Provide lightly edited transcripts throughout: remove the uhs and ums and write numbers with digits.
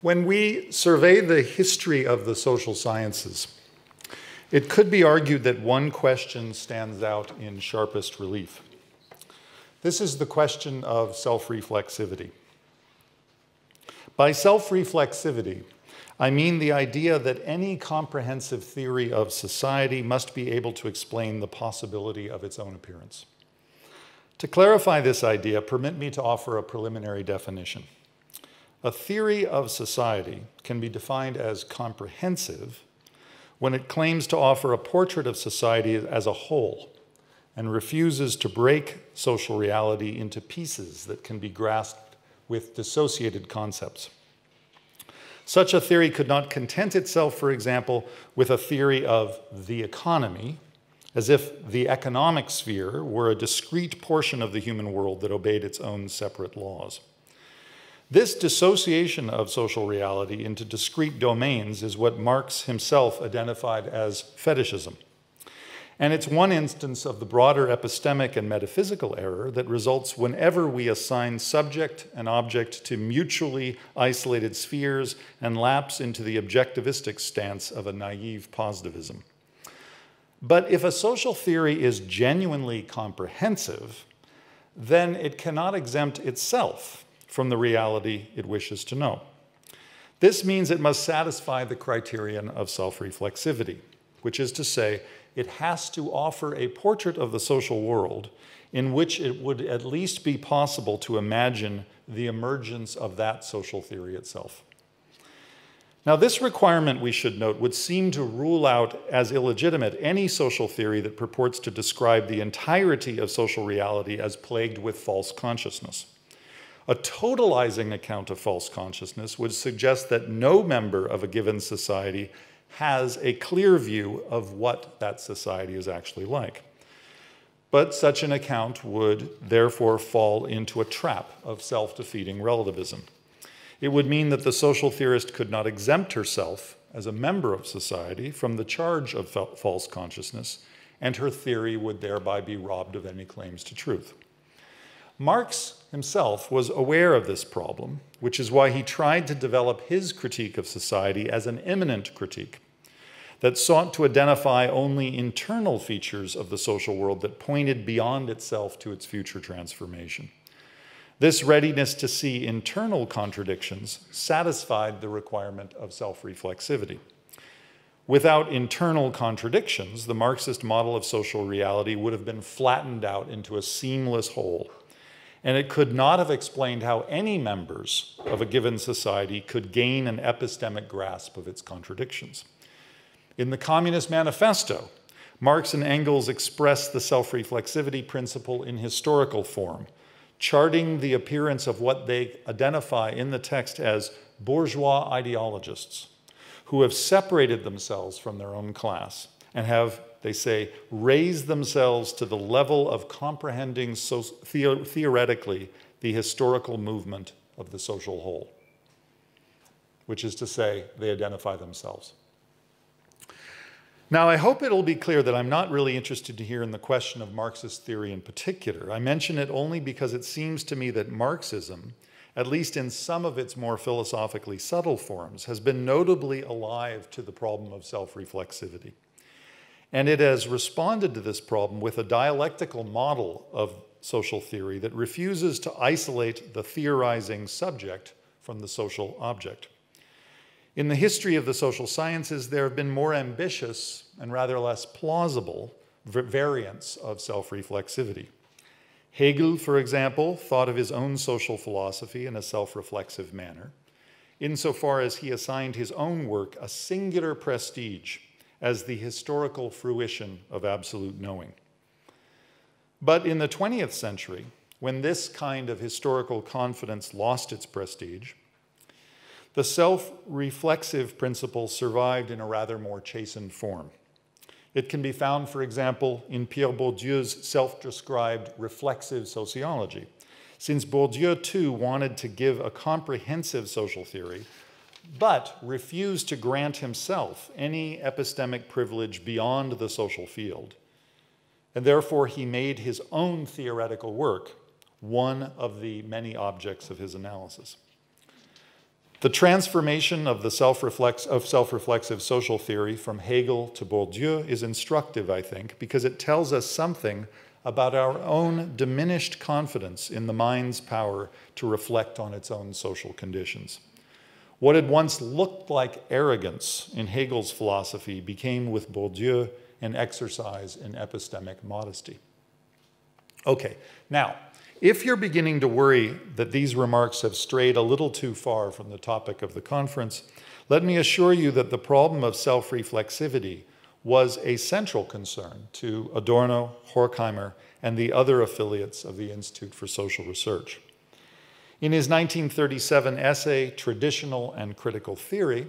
When we survey the history of the social sciences, it could be argued that one question stands out in sharpest relief. This is the question of self-reflexivity. By self-reflexivity, I mean the idea that any comprehensive theory of society must be able to explain the possibility of its own appearance. To clarify this idea, permit me to offer a preliminary definition. A theory of society can be defined as comprehensive when it claims to offer a portrait of society as a whole and refuses to break social reality into pieces that can be grasped with dissociated concepts. Such a theory could not content itself, for example, with a theory of the economy, as if the economic sphere were a discrete portion of the human world that obeyed its own separate laws. This dissociation of social reality into discrete domains is what Marx himself identified as fetishism. And it's one instance of the broader epistemic and metaphysical error that results whenever we assign subject and object to mutually isolated spheres and lapse into the objectivistic stance of a naive positivism. But if a social theory is genuinely comprehensive, then it cannot exempt itself from the reality it wishes to know. This means it must satisfy the criterion of self-reflexivity, which is to say, it has to offer a portrait of the social world in which it would at least be possible to imagine the emergence of that social theory itself. Now, this requirement, we should note, would seem to rule out as illegitimate any social theory that purports to describe the entirety of social reality as plagued with false consciousness. A totalizing account of false consciousness would suggest that no member of a given society has a clear view of what that society is actually like. But such an account would therefore fall into a trap of self-defeating relativism. It would mean that the social theorist could not exempt herself as a member of society from the charge of false consciousness, and her theory would thereby be robbed of any claims to truth. Marx himself was aware of this problem, which is why he tried to develop his critique of society as an immanent critique that sought to identify only internal features of the social world that pointed beyond itself to its future transformation. This readiness to see internal contradictions satisfied the requirement of self-reflexivity. Without internal contradictions, the Marxist model of social reality would have been flattened out into a seamless whole, and it could not have explained how any members of a given society could gain an epistemic grasp of its contradictions. In the Communist Manifesto, Marx and Engels expressed the self-reflexivity principle in historical form, charting the appearance of what they identify in the text as bourgeois ideologists, who have separated themselves from their own class and have, they say, raised themselves to the level of comprehending theoretically the historical movement of the social whole, which is to say, they identify themselves. Now, I hope it'll be clear that I'm not really interested here in the question of Marxist theory in particular. I mention it only because it seems to me that Marxism, at least in some of its more philosophically subtle forms, has been notably alive to the problem of self-reflexivity. And it has responded to this problem with a dialectical model of social theory that refuses to isolate the theorizing subject from the social object. In the history of the social sciences, there have been more ambitious and rather less plausible variants of self-reflexivity. Hegel, for example, thought of his own social philosophy in a self-reflexive manner, insofar as he assigned his own work a singular prestige as the historical fruition of absolute knowing. But in the 20th century, when this kind of historical confidence lost its prestige, the self-reflexive principle survived in a rather more chastened form. It can be found, for example, in Pierre Bourdieu's self-described reflexive sociology, since Bourdieu too wanted to give a comprehensive social theory, but refused to grant himself any epistemic privilege beyond the social field. And therefore, he made his own theoretical work one of the many objects of his analysis. The transformation of the self-reflexive social theory from Hegel to Bourdieu is instructive, I think, because it tells us something about our own diminished confidence in the mind's power to reflect on its own social conditions. What had once looked like arrogance in Hegel's philosophy became, with Bourdieu, an exercise in epistemic modesty. Okay, now, if you're beginning to worry that these remarks have strayed a little too far from the topic of the conference, let me assure you that the problem of self-reflexivity was a central concern to Adorno, Horkheimer, and the other affiliates of the Institute for Social Research. In his 1937 essay, Traditional and Critical Theory,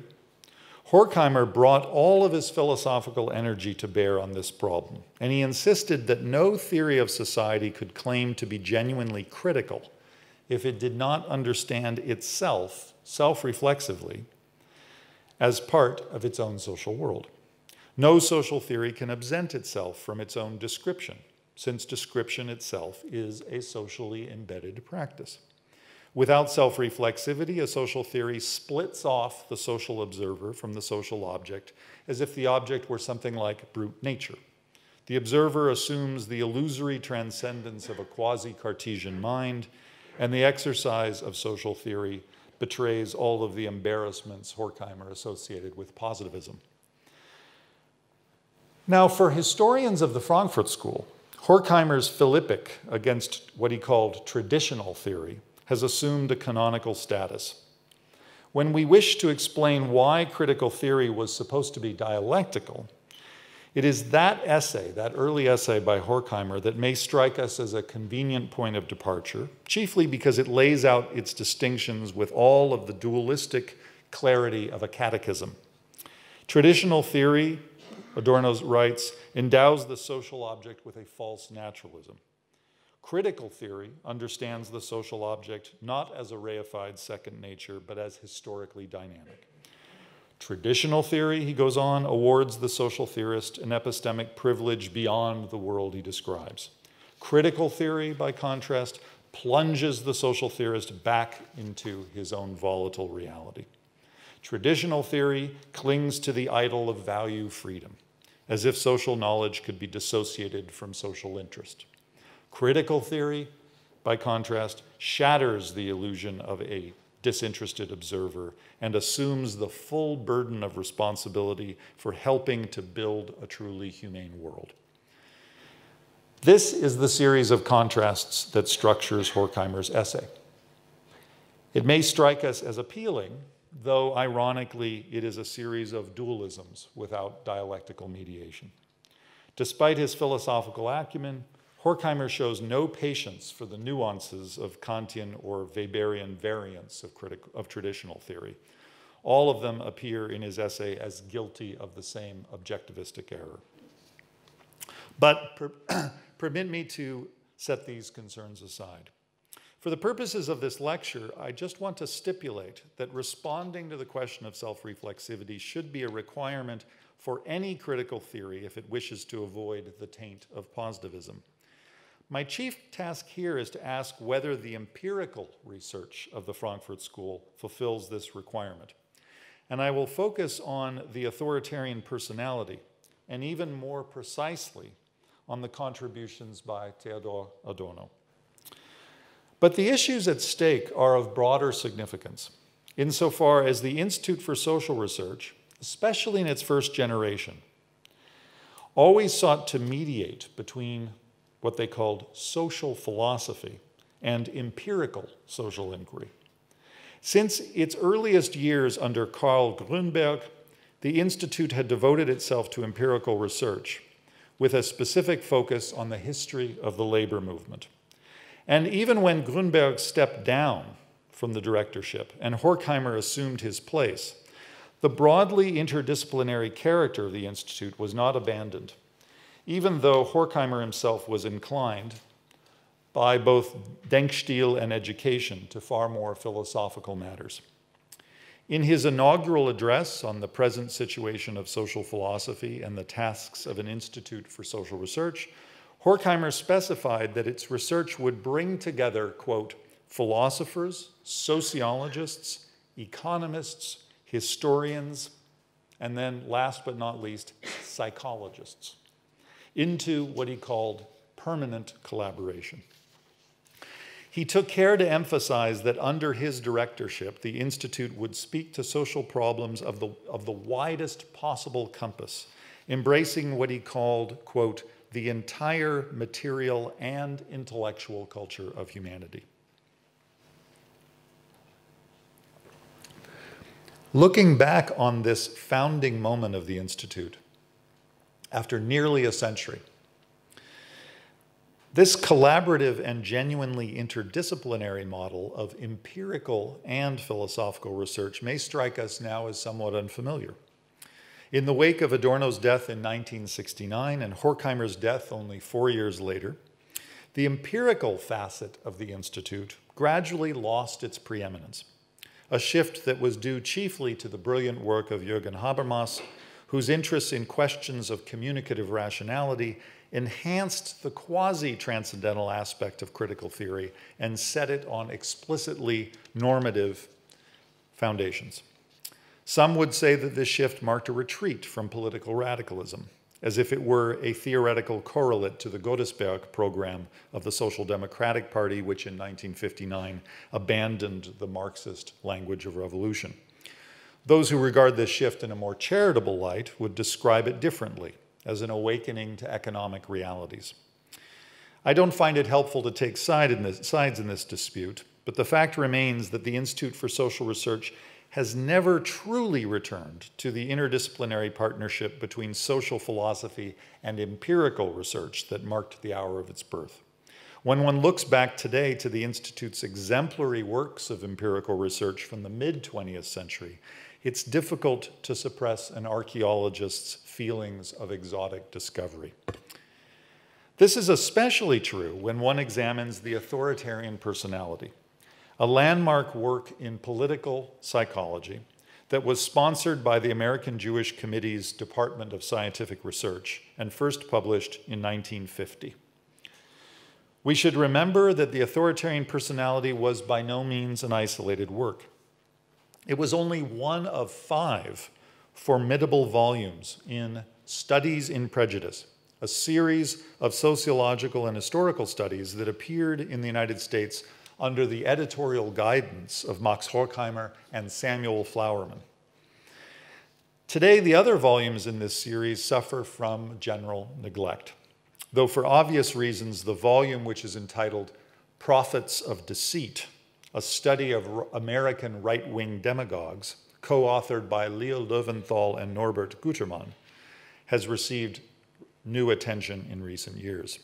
Horkheimer brought all of his philosophical energy to bear on this problem, and he insisted that no theory of society could claim to be genuinely critical if it did not understand itself, self-reflexively, as part of its own social world. No social theory can absent itself from its own description, since description itself is a socially embedded practice. Without self-reflexivity, a social theory splits off the social observer from the social object as if the object were something like brute nature. The observer assumes the illusory transcendence of a quasi-Cartesian mind, and the exercise of social theory betrays all of the embarrassments Horkheimer associated with positivism. Now, for historians of the Frankfurt School, Horkheimer's Philippic against what he called traditional theory has assumed a canonical status. When we wish to explain why critical theory was supposed to be dialectical, it is that essay, that early essay by Horkheimer, that may strike us as a convenient point of departure, chiefly because it lays out its distinctions with all of the dualistic clarity of a catechism. Traditional theory, Adorno writes, endows the social object with a false naturalism. Critical theory understands the social object not as a reified second nature, but as historically dynamic. Traditional theory, he goes on, awards the social theorist an epistemic privilege beyond the world he describes. Critical theory, by contrast, plunges the social theorist back into his own volatile reality. Traditional theory clings to the idol of value freedom, as if social knowledge could be dissociated from social interest. Critical theory, by contrast, shatters the illusion of a disinterested observer and assumes the full burden of responsibility for helping to build a truly humane world. This is the series of contrasts that structures Horkheimer's essay. It may strike us as appealing, though ironically it is a series of dualisms without dialectical mediation. Despite his philosophical acumen, Horkheimer shows no patience for the nuances of Kantian or Weberian variants of traditional theory. All of them appear in his essay as guilty of the same objectivistic error. But permit me to set these concerns aside. For the purposes of this lecture, I just want to stipulate that responding to the question of self-reflexivity should be a requirement for any critical theory if it wishes to avoid the taint of positivism. My chief task here is to ask whether the empirical research of the Frankfurt School fulfills this requirement. And I will focus on the authoritarian personality, and even more precisely, on the contributions by Theodor Adorno. But the issues at stake are of broader significance, insofar as the Institute for Social Research, especially in its first generation, always sought to mediate between what they called social philosophy and empirical social inquiry. Since its earliest years under Karl Grünberg, the Institute had devoted itself to empirical research with a specific focus on the history of the labor movement. And even when Grünberg stepped down from the directorship and Horkheimer assumed his place, the broadly interdisciplinary character of the Institute was not abandoned, even though Horkheimer himself was inclined by both Denkstil and education to far more philosophical matters. In his inaugural address on the present situation of social philosophy and the tasks of an Institute for Social Research, Horkheimer specified that its research would bring together, quote, philosophers, sociologists, economists, historians, and then last but not least, psychologists, into what he called permanent collaboration. He took care to emphasize that under his directorship, the Institute would speak to social problems of the widest possible compass, embracing what he called, quote, the entire material and intellectual culture of humanity. Looking back on this founding moment of the Institute, after nearly a century, this collaborative and genuinely interdisciplinary model of empirical and philosophical research may strike us now as somewhat unfamiliar. In the wake of Adorno's death in 1969 and Horkheimer's death only 4 years later, the empirical facet of the Institute gradually lost its preeminence, a shift that was due chiefly to the brilliant work of Jürgen Habermas, whose interests in questions of communicative rationality enhanced the quasi-transcendental aspect of critical theory and set it on explicitly normative foundations. Some would say that this shift marked a retreat from political radicalism, as if it were a theoretical correlate to the Godesberg program of the Social Democratic Party, which in 1959 abandoned the Marxist language of revolution. Those who regard this shift in a more charitable light would describe it differently, as an awakening to economic realities. I don't find it helpful to take sides in this dispute, but the fact remains that the Institute for Social Research has never truly returned to the interdisciplinary partnership between social philosophy and empirical research that marked the hour of its birth. When one looks back today to the Institute's exemplary works of empirical research from the mid-20th century, it's difficult to suppress an archaeologist's feelings of exotic discovery. This is especially true when one examines the Authoritarian Personality, a landmark work in political psychology that was sponsored by the American Jewish Committee's Department of Scientific Research and first published in 1950. We should remember that the Authoritarian Personality was by no means an isolated work. It was only one of 5 formidable volumes in Studies in Prejudice, a series of sociological and historical studies that appeared in the United States under the editorial guidance of Max Horkheimer and Samuel Flowerman. Today, the other volumes in this series suffer from general neglect, though for obvious reasons, the volume which is entitled Prophets of Deceit, a study of American right-wing demagogues, co-authored by Leo Löwenthal and Norbert Gutermann, has received new attention in recent years.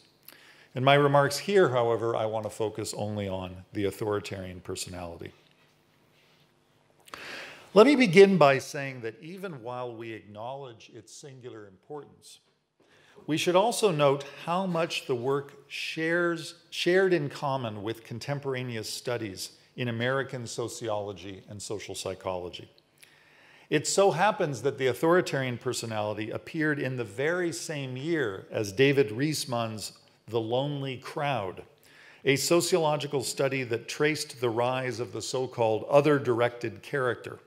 In my remarks here, however, I want to focus only on the Authoritarian Personality. Let me begin by saying that even while we acknowledge its singular importance, we should also note how much the work shared in common with contemporaneous studies in American sociology and social psychology. It so happens that the Authoritarian Personality appeared in the very same year as David Riesman's The Lonely Crowd, a sociological study that traced the rise of the so-called other-directed character,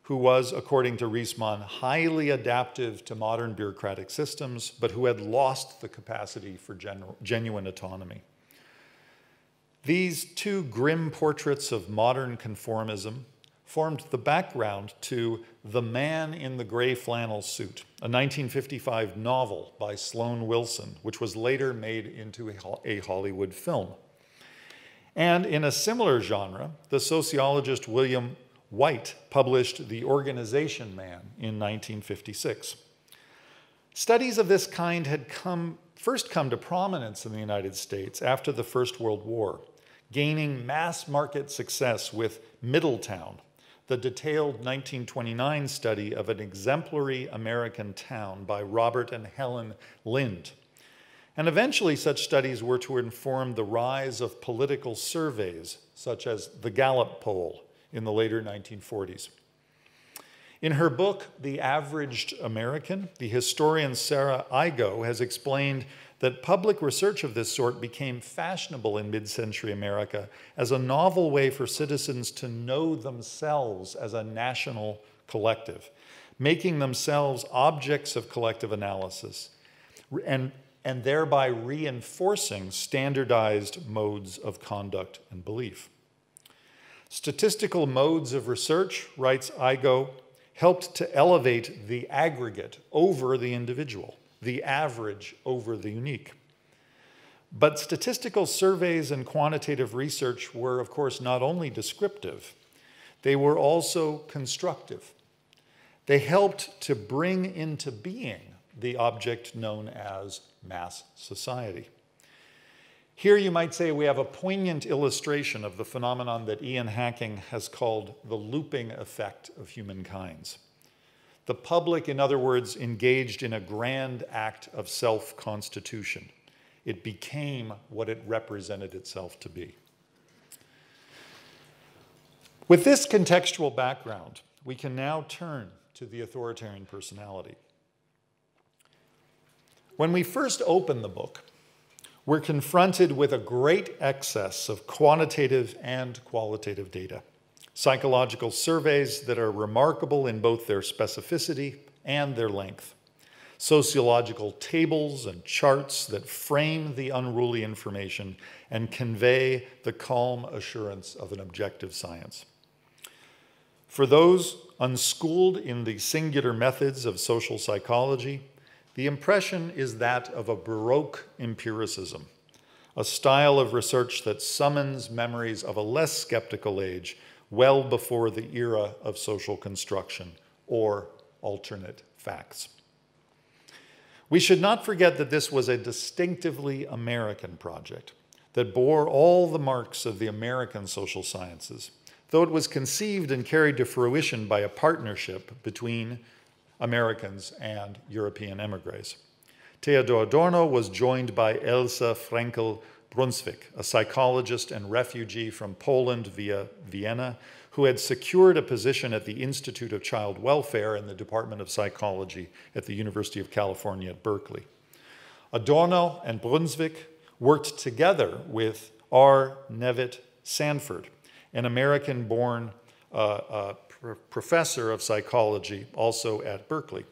who was, according to Riesman, highly adaptive to modern bureaucratic systems, but who had lost the capacity for genuine autonomy. These 2 grim portraits of modern conformism formed the background to The Man in the Gray Flannel Suit, a 1955 novel by Sloan Wilson, which was later made into a Hollywood film. And in a similar genre, the sociologist William White published The Organization Man in 1956. Studies of this kind had first come to prominence in the United States after the First World War, gaining mass market success with Middletown, the detailed 1929 study of an exemplary American town by Robert and Helen Lind. And eventually such studies were to inform the rise of political surveys, such as the Gallup poll in the later 1940s. In her book, The Averaged American, the historian Sarah Igoe has explained that public research of this sort became fashionable in mid-century America as a novel way for citizens to know themselves as a national collective, making themselves objects of collective analysis, and thereby reinforcing standardized modes of conduct and belief. Statistical modes of research, writes Igoe, helped to elevate the aggregate over the individual, the average over the unique. But statistical surveys and quantitative research were, of course, not only descriptive, they were also constructive. They helped to bring into being the object known as mass society. Here you might say we have a poignant illustration of the phenomenon that Ian Hacking has called the looping effect of humankinds. The public, in other words, engaged in a grand act of self-constitution. It became what it represented itself to be. With this contextual background, we can now turn to the authoritarian personality. When we first open the book, we're confronted with a great excess of quantitative and qualitative data, psychological surveys that are remarkable in both their specificity and their length, sociological tables and charts that frame the unruly information and convey the calm assurance of an objective science. For those unschooled in the singular methods of social psychology, the impression is that of a Baroque empiricism, a style of research that summons memories of a less skeptical age well before the era of social construction or alternate facts. We should not forget that this was a distinctively American project that bore all the marks of the American social sciences, though it was conceived and carried to fruition by a partnership between Americans and European emigres. Theodor Adorno was joined by Elsa Frenkel-Brunswick, a psychologist and refugee from Poland via Vienna, who had secured a position at the Institute of Child Welfare in the Department of Psychology at the University of California at Berkeley. Adorno and Brunswick worked together with R. Nevitt Sanford, an American-born professor of psychology, also at Berkeley,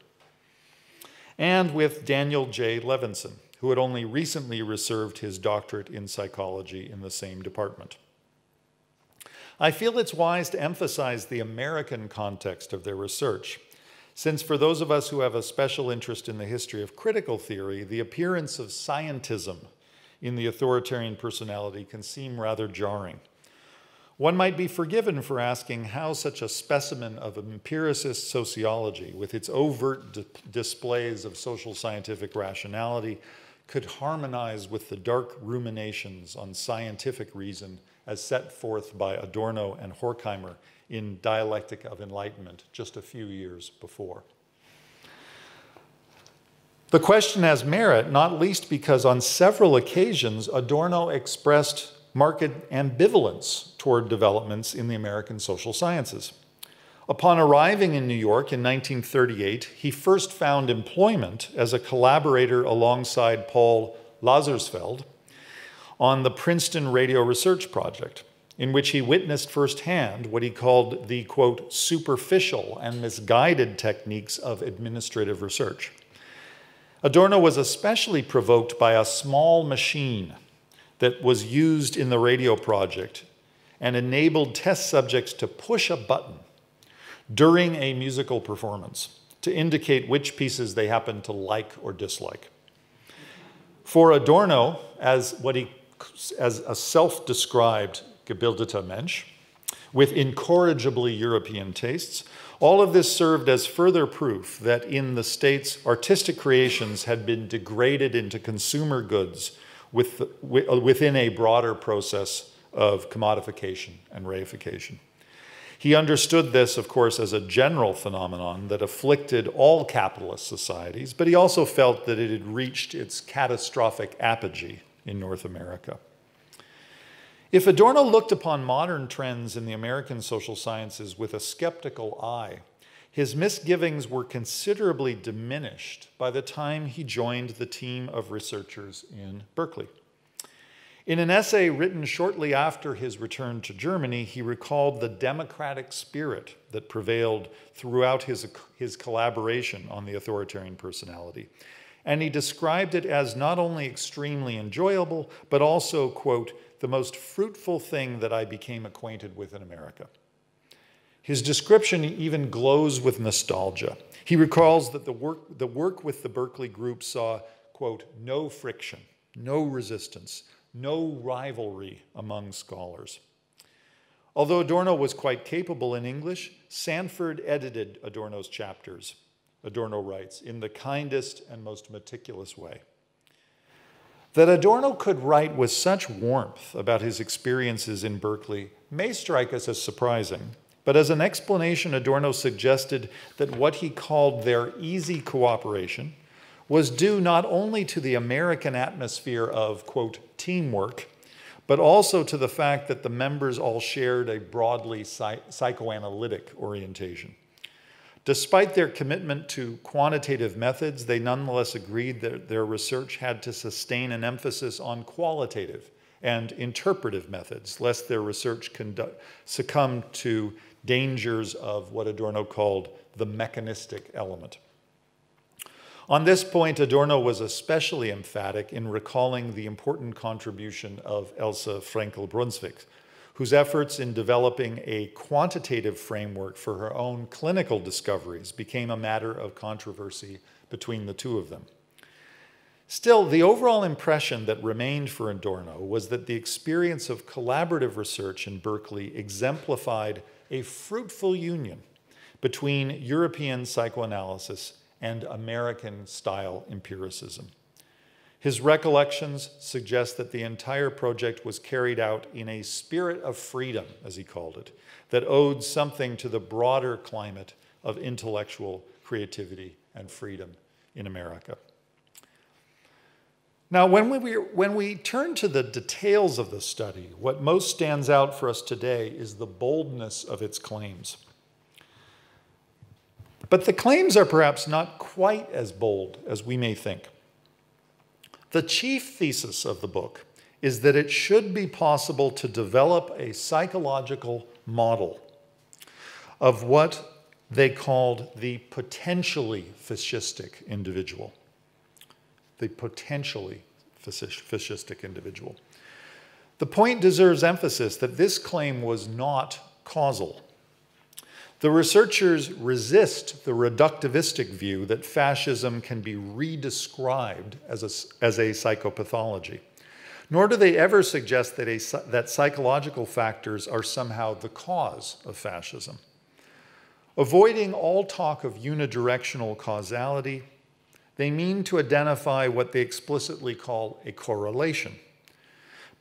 and with Daniel J. Levinson, who had only recently received his doctorate in psychology in the same department. I feel it's wise to emphasize the American context of their research, since for those of us who have a special interest in the history of critical theory, the appearance of scientism in the authoritarian personality can seem rather jarring. One might be forgiven for asking how such a specimen of empiricist sociology, with its overt displays of social scientific rationality, could harmonize with the dark ruminations on scientific reason as set forth by Adorno and Horkheimer in Dialectic of Enlightenment just a few years before. The question has merit, not least because on several occasions Adorno expressed marked ambivalence toward developments in the American social sciences. Upon arriving in New York in 1938, he first found employment as a collaborator alongside Paul Lazarsfeld on the Princeton Radio Research Project, in which he witnessed firsthand what he called the, quote, superficial and misguided techniques of administrative research. Adorno was especially provoked by a small machine that was used in the radio project and enabled test subjects to push a button during a musical performance to indicate which pieces they happened to like or dislike. For Adorno, as a self-described gebildeter Mensch, with incorrigibly European tastes, all of this served as further proof that in the States, artistic creations had been degraded into consumer goods within a broader process of commodification and reification. He understood this, of course, as a general phenomenon that afflicted all capitalist societies, but he also felt that it had reached its catastrophic apogee in North America. If Adorno looked upon modern trends in the American social sciences with a skeptical eye, his misgivings were considerably diminished by the time he joined the team of researchers in Berkeley. In an essay written shortly after his return to Germany, he recalled the democratic spirit that prevailed throughout his collaboration on the authoritarian personality. And he described it as not only extremely enjoyable, but also, quote, the most fruitful thing that I became acquainted with in America. His description even glows with nostalgia. He recalls that the work with the Berkeley group saw, quote, no friction, no resistance, no rivalry among scholars. Although Adorno was quite capable in English, Sanford edited Adorno's chapters, Adorno writes, in the kindest and most meticulous way. That Adorno could write with such warmth about his experiences in Berkeley may strike us as surprising, but as an explanation, Adorno suggested that what he called their easy cooperation was due not only to the American atmosphere of, quote, teamwork, but also to the fact that the members all shared a broadly psychoanalytic orientation. Despite their commitment to quantitative methods, they nonetheless agreed that their research had to sustain an emphasis on qualitative and interpretive methods, lest their research succumb to dangers of what Adorno called the mechanistic element. On this point, Adorno was especially emphatic in recalling the important contribution of Elsa Frenkel-Brunswick, whose efforts in developing a quantitative framework for her own clinical discoveries became a matter of controversy between the two of them. Still, the overall impression that remained for Adorno was that the experience of collaborative research in Berkeley exemplified a fruitful union between European psychoanalysis and American-style empiricism. His recollections suggest that the entire project was carried out in a spirit of freedom, as he called it, that owed something to the broader climate of intellectual creativity and freedom in America. Now, when we turn to the details of the study, what most stands out for us today is the boldness of its claims. But the claims are perhaps not quite as bold as we may think. The chief thesis of the book is that it should be possible to develop a psychological model of what they called the potentially fascistic individual. The potentially fascistic individual. The point deserves emphasis that this claim was not causal. The researchers resist the reductivistic view that fascism can be redescribed as a psychopathology, nor do they ever suggest that psychological factors are somehow the cause of fascism. Avoiding all talk of unidirectional causality, they mean to identify what they explicitly call a correlation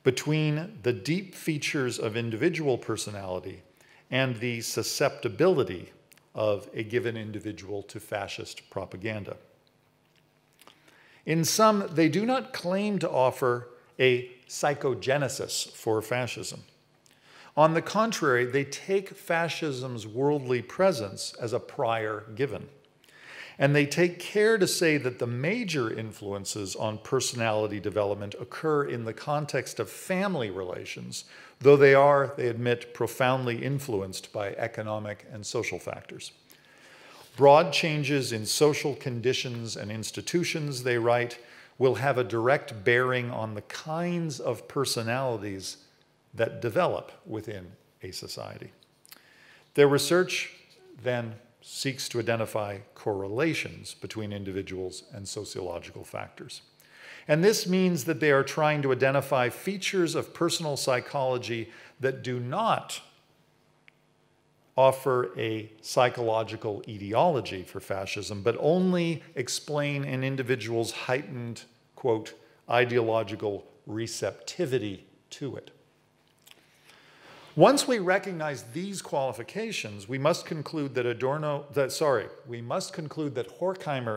between the deep features of individual personality and the susceptibility of a given individual to fascist propaganda. In sum, they do not claim to offer a psychogenesis for fascism. On the contrary, they take fascism's worldly presence as a prior given. And they take care to say that the major influences on personality development occur in the context of family relations, though they are, they admit, profoundly influenced by economic and social factors. Broad changes in social conditions and institutions, they write, will have a direct bearing on the kinds of personalities that develop within a society. Their research then seeks to identify correlations between individuals and sociological factors. And this means that they are trying to identify features of personal psychology that do not offer a psychological etiology for fascism, but only explain an individual's heightened, quote, ideological receptivity to it. Once we recognize these qualifications, we must conclude that Horkheimer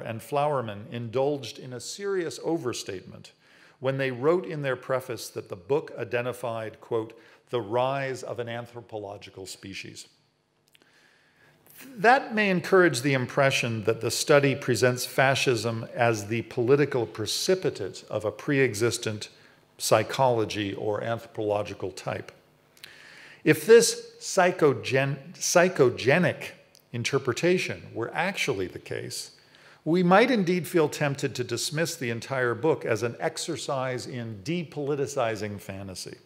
and Flowerman indulged in a serious overstatement when they wrote in their preface that the book identified, quote, the rise of an anthropological species. That may encourage the impression that the study presents fascism as the political precipitate of a pre-existent psychology or anthropological type. If this psychogenic interpretation were actually the case, we might indeed feel tempted to dismiss the entire book as an exercise in depoliticizing fantasy,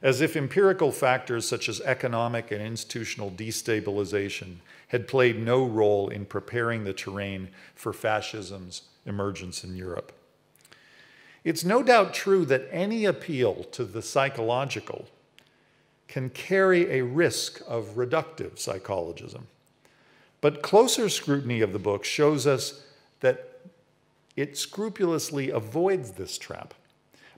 as if empirical factors such as economic and institutional destabilization had played no role in preparing the terrain for fascism's emergence in Europe. It's no doubt true that any appeal to the psychological can carry a risk of reductive psychologism. But closer scrutiny of the book shows us that it scrupulously avoids this trap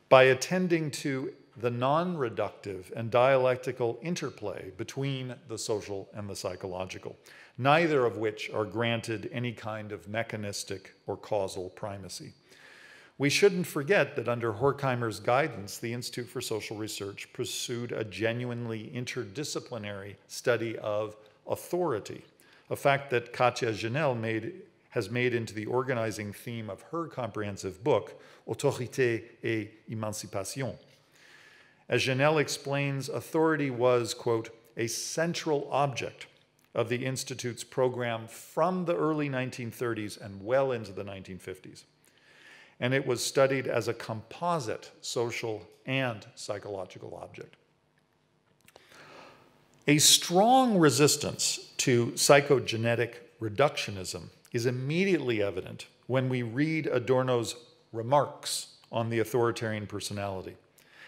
by attending to the non-reductive and dialectical interplay between the social and the psychological, neither of which are granted any kind of mechanistic or causal primacy. We shouldn't forget that under Horkheimer's guidance, the Institute for Social Research pursued a genuinely interdisciplinary study of authority, a fact that Katja Janel has made into the organizing theme of her comprehensive book, Autorité et Émancipation. As Janel explains, authority was, quote, a central object of the Institute's program from the early 1930s and well into the 1950s. And it was studied as a composite social and psychological object. A strong resistance to psychogenetic reductionism is immediately evident when we read Adorno's Remarks on the Authoritarian Personality,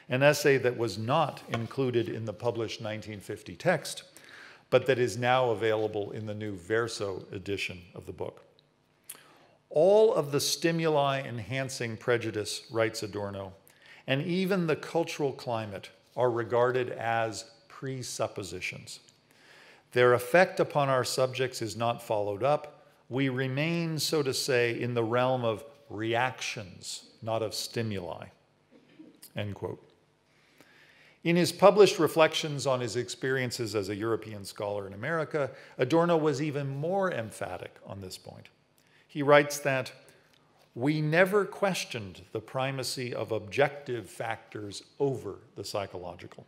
an essay that was not included in the published 1950 text, but that is now available in the new Verso edition of the book. All of the stimuli enhancing prejudice, writes Adorno, and even the cultural climate are regarded as presuppositions. Their effect upon our subjects is not followed up. We remain, so to say, in the realm of reactions, not of stimuli, end quote. In his published reflections on his experiences as a European scholar in America, Adorno was even more emphatic on this point. He writes that, we never questioned the primacy of objective factors over the psychological.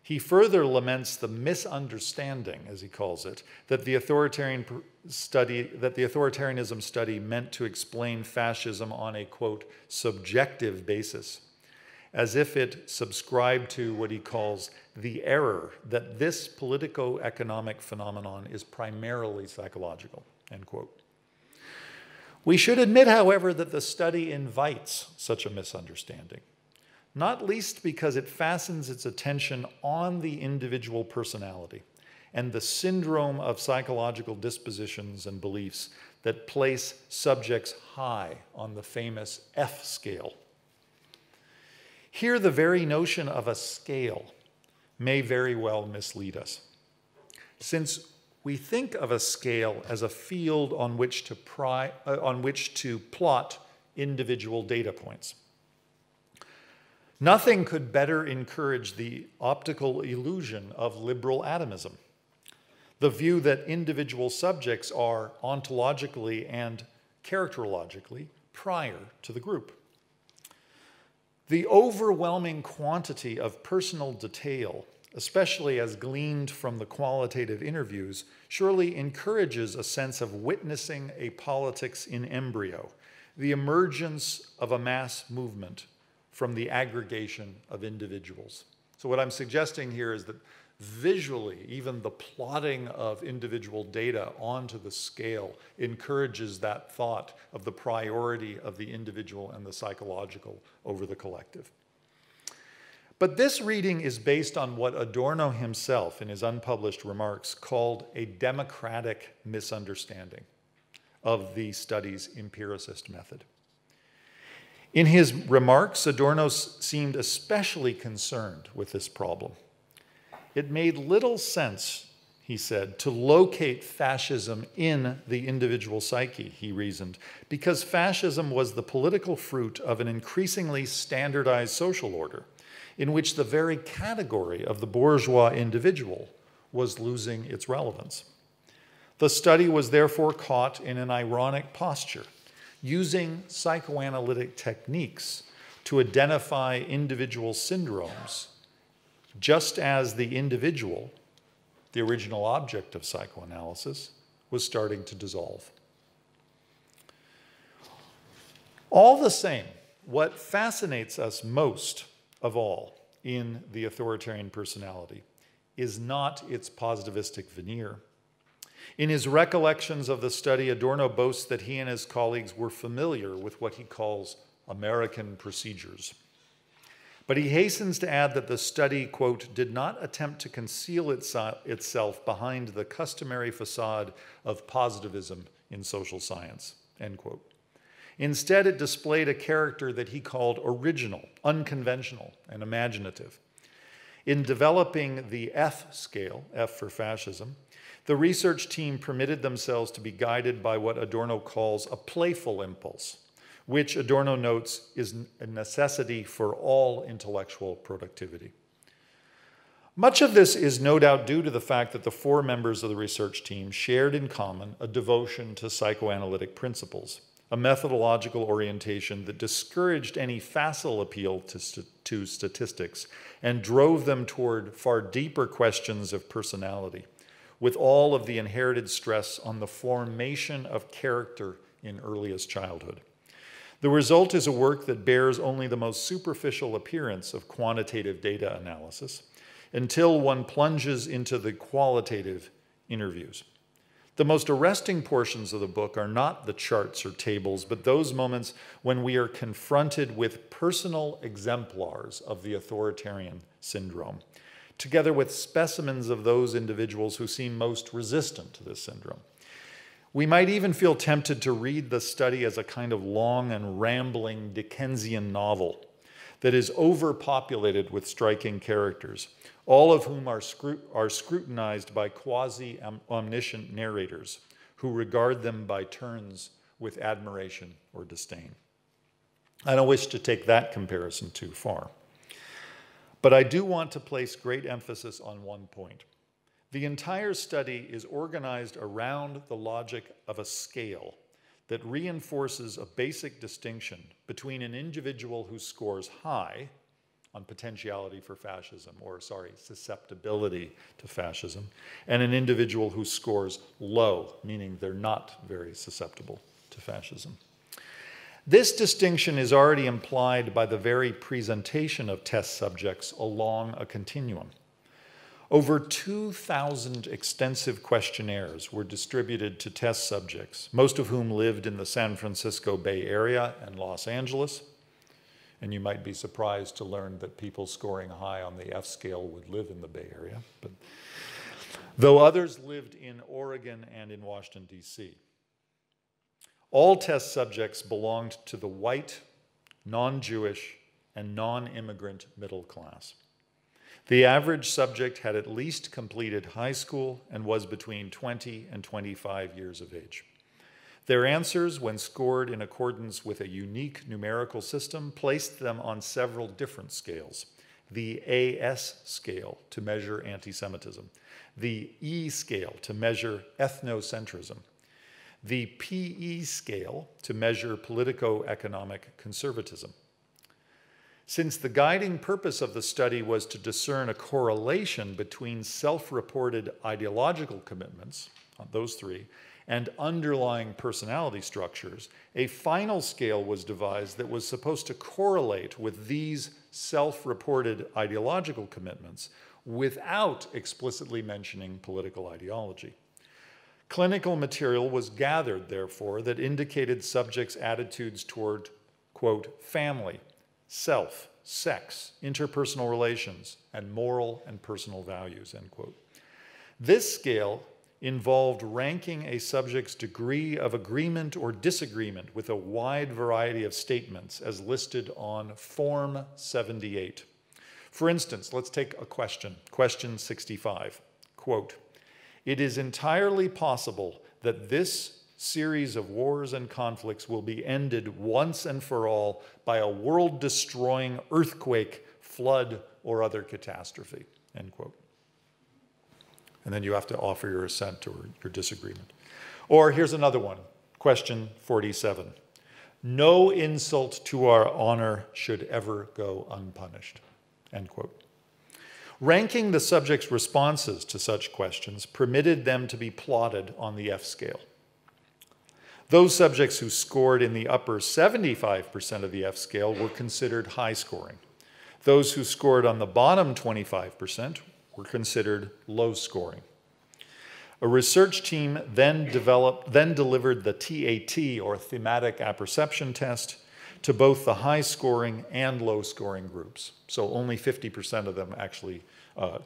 He further laments the misunderstanding, as he calls it, that the authoritarianism study meant to explain fascism on a, quote, subjective basis, as if it subscribed to what he calls the error that this politico-economic phenomenon is primarily psychological, end quote. We should admit, however, that the study invites such a misunderstanding, not least because it fastens its attention on the individual personality and the syndrome of psychological dispositions and beliefs that place subjects high on the famous F scale. Here, the very notion of a scale may very well mislead us, since we think of a scale as a field on which to plot individual data points. Nothing could better encourage the optical illusion of liberal atomism, the view that individual subjects are ontologically and characterologically prior to the group. The overwhelming quantity of personal detail, especially as gleaned from the qualitative interviews, surely encourages a sense of witnessing a politics in embryo, the emergence of a mass movement from the aggregation of individuals. So what I'm suggesting here is that visually, even the plotting of individual data onto the scale encourages that thought of the priority of the individual and the psychological over the collective. But this reading is based on what Adorno himself, in his unpublished remarks, called a democratic misunderstanding of the study's empiricist method. In his remarks, Adorno seemed especially concerned with this problem. It made little sense, he said, to locate fascism in the individual psyche, he reasoned, because fascism was the political fruit of an increasingly standardized social order, in which the very category of the bourgeois individual was losing its relevance. The study was therefore caught in an ironic posture, using psychoanalytic techniques to identify individual syndromes, just as the individual, the original object of psychoanalysis, was starting to dissolve. All the same, what fascinates us most of all in the authoritarian personality is not its positivistic veneer. In his recollections of the study, Adorno boasts that he and his colleagues were familiar with what he calls American procedures. But he hastens to add that the study, quote, did not attempt to conceal itself behind the customary facade of positivism in social science, end quote. Instead, it displayed a character that he called original, unconventional, and imaginative. In developing the F scale, F for fascism, the research team permitted themselves to be guided by what Adorno calls a playful impulse, which Adorno notes is a necessity for all intellectual productivity. Much of this is no doubt due to the fact that the 4 members of the research team shared in common a devotion to psychoanalytic principles, a methodological orientation that discouraged any facile appeal to statistics and drove them toward far deeper questions of personality, with all of the inherited stress on the formation of character in earliest childhood. The result is a work that bears only the most superficial appearance of quantitative data analysis until one plunges into the qualitative interviews. The most arresting portions of the book are not the charts or tables, but those moments when we are confronted with personal exemplars of the authoritarian syndrome, together with specimens of those individuals who seem most resistant to this syndrome. We might even feel tempted to read the study as a kind of long and rambling Dickensian novel that is overpopulated with striking characters, all of whom are scrutinized by quasi-omniscient narrators who regard them by turns with admiration or disdain. I don't wish to take that comparison too far, but I do want to place great emphasis on one point. The entire study is organized around the logic of a scale that reinforces a basic distinction between an individual who scores high on potentiality for fascism, or susceptibility to fascism, and an individual who scores low, meaning they're not very susceptible to fascism. This distinction is already implied by the very presentation of test subjects along a continuum. Over 2,000 extensive questionnaires were distributed to test subjects, most of whom lived in the San Francisco Bay Area and Los Angeles. And you might be surprised to learn that people scoring high on the F scale would live in the Bay Area. But though others lived in Oregon and in Washington, D.C. All test subjects belonged to the white, non-Jewish, and non-immigrant middle class. The average subject had at least completed high school and was between 20 and 25 years of age. Their answers, when scored in accordance with a unique numerical system, placed them on several different scales. The AS scale to measure anti-Semitism, the E scale to measure ethnocentrism, the PE scale to measure politico-economic conservatism. Since the guiding purpose of the study was to discern a correlation between self-reported ideological commitments, those 3, and underlying personality structures, a final scale was devised that was supposed to correlate with these self-reported ideological commitments without explicitly mentioning political ideology. Clinical material was gathered, therefore, that indicated subjects' attitudes toward, quote, family, self, sex, interpersonal relations, and moral and personal values, end quote. This scale involved ranking a subject's degree of agreement or disagreement with a wide variety of statements as listed on Form 78. For instance, let's take a question, question 65, quote, "It is entirely possible that this series of wars and conflicts will be ended once and for all by a world-destroying earthquake, flood, or other catastrophe," end quote. And then you have to offer your assent or your disagreement. Or here's another one, question 47. No insult to our honor should ever go unpunished, end quote. Ranking the subject's responses to such questions permitted them to be plotted on the F scale. Those subjects who scored in the upper 75% of the F scale were considered high scoring. Those who scored on the bottom 25% were considered low scoring. A research team then delivered the TAT, or thematic apperception test, to both the high scoring and low scoring groups. So only 50% of them actually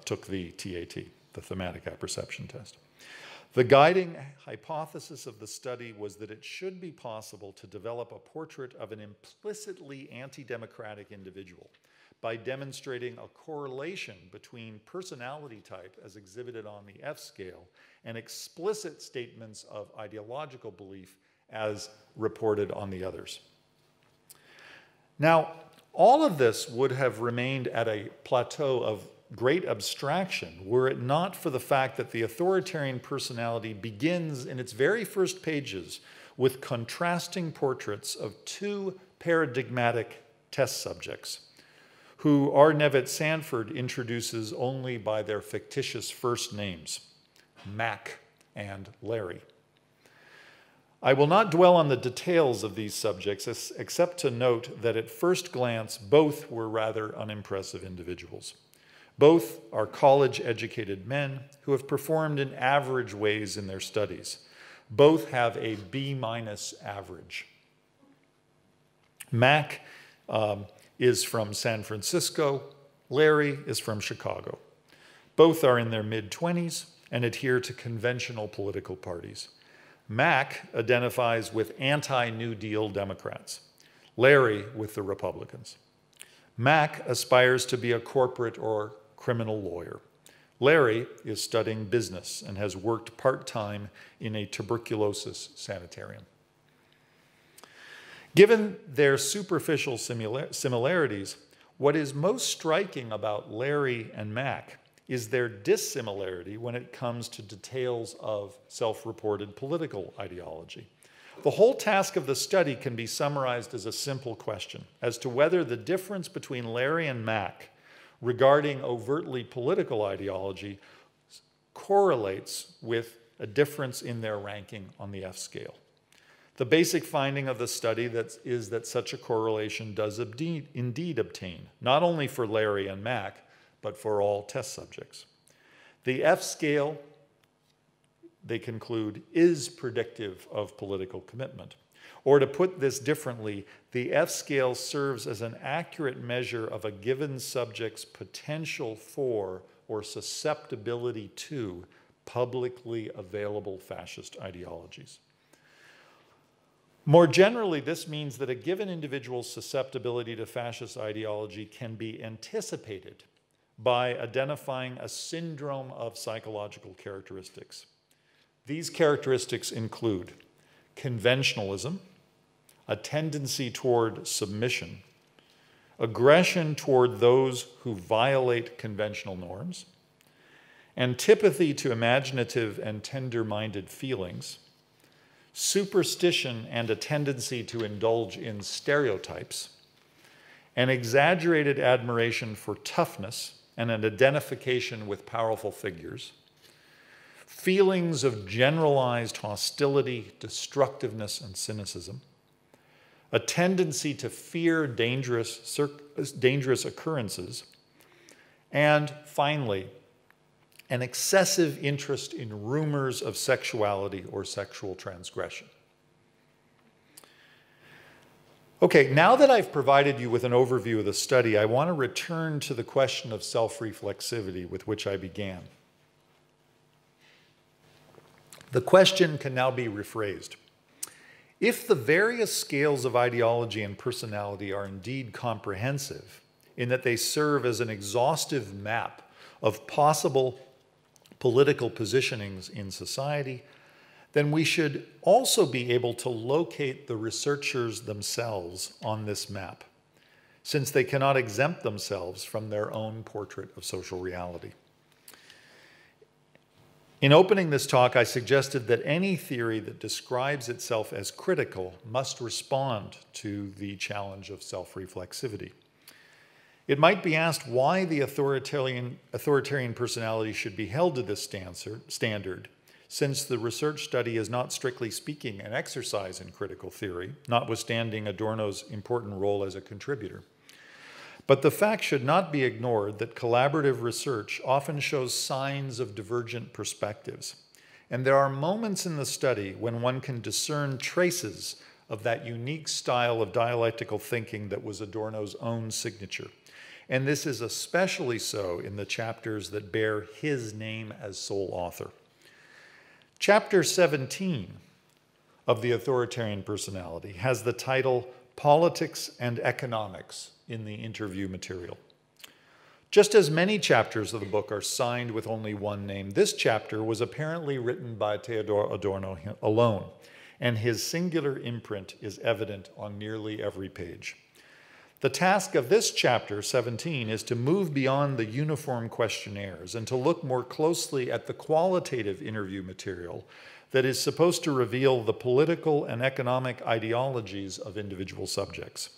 took the TAT, the thematic apperception test. The guiding hypothesis of the study was that it should be possible to develop a portrait of an implicitly anti-democratic individual by demonstrating a correlation between personality type as exhibited on the F scale and explicit statements of ideological belief as reported on the others. Now, all of this would have remained at a plateau of great abstraction were it not for the fact that the authoritarian personality begins in its very first pages with contrasting portraits of two paradigmatic test subjects, who R. Nevitt Sanford introduces only by their fictitious first names, Mac and Larry. I will not dwell on the details of these subjects, except to note that at first glance, both were rather unimpressive individuals. Both are college-educated men who have performed in average ways in their studies. Both have a B- average. Mac is from San Francisco. Larry is from Chicago. Both are in their mid-20s and adhere to conventional political parties. Mac identifies with anti-New Deal Democrats. Larry with the Republicans. Mac aspires to be a corporate or criminal lawyer. Larry is studying business and has worked part-time in a tuberculosis sanitarium. Given their superficial similarities, what is most striking about Larry and Mac is their dissimilarity when it comes to details of self-reported political ideology. The whole task of the study can be summarized as a simple question as to whether the difference between Larry and Mac regarding overtly political ideology correlates with a difference in their ranking on the F scale. The basic finding of the study is that such a correlation does indeed obtain, not only for Larry and Mac, but for all test subjects. The F scale, they conclude, is predictive of political commitment. Or to put this differently, the F scale serves as an accurate measure of a given subject's potential for or susceptibility to publicly available fascist ideologies. More generally, this means that a given individual's susceptibility to fascist ideology can be anticipated by identifying a syndrome of psychological characteristics. These characteristics include conventionalism, a tendency toward submission, aggression toward those who violate conventional norms, antipathy to imaginative and tender-minded feelings, superstition and a tendency to indulge in stereotypes, an exaggerated admiration for toughness and an identification with powerful figures, feelings of generalized hostility, destructiveness, and cynicism, a tendency to fear dangerous occurrences, and finally, an excessive interest in rumors of sexuality or sexual transgression. Okay, now that I've provided you with an overview of the study, I want to return to the question of self-reflexivity with which I began. The question can now be rephrased. If the various scales of ideology and personality are indeed comprehensive, in that they serve as an exhaustive map of possible political positionings in society, then we should also be able to locate the researchers themselves on this map, since they cannot exempt themselves from their own portrait of social reality. In opening this talk, I suggested that any theory that describes itself as critical must respond to the challenge of self-reflexivity. It might be asked why the authoritarian personality should be held to this standard, since the research study is not strictly speaking an exercise in critical theory, notwithstanding Adorno's important role as a contributor. But the fact should not be ignored that collaborative research often shows signs of divergent perspectives. And there are moments in the study when one can discern traces of that unique style of dialectical thinking that was Adorno's own signature. And this is especially so in the chapters that bear his name as sole author. Chapter 17 of The Authoritarian Personality has the title Politics and Economics in the interview material. Just as many chapters of the book are signed with only one name, this chapter was apparently written by Theodor Adorno alone, and his singular imprint is evident on nearly every page. The task of this chapter 17 is to move beyond the uniform questionnaires and to look more closely at the qualitative interview material that is supposed to reveal the political and economic ideologies of individual subjects.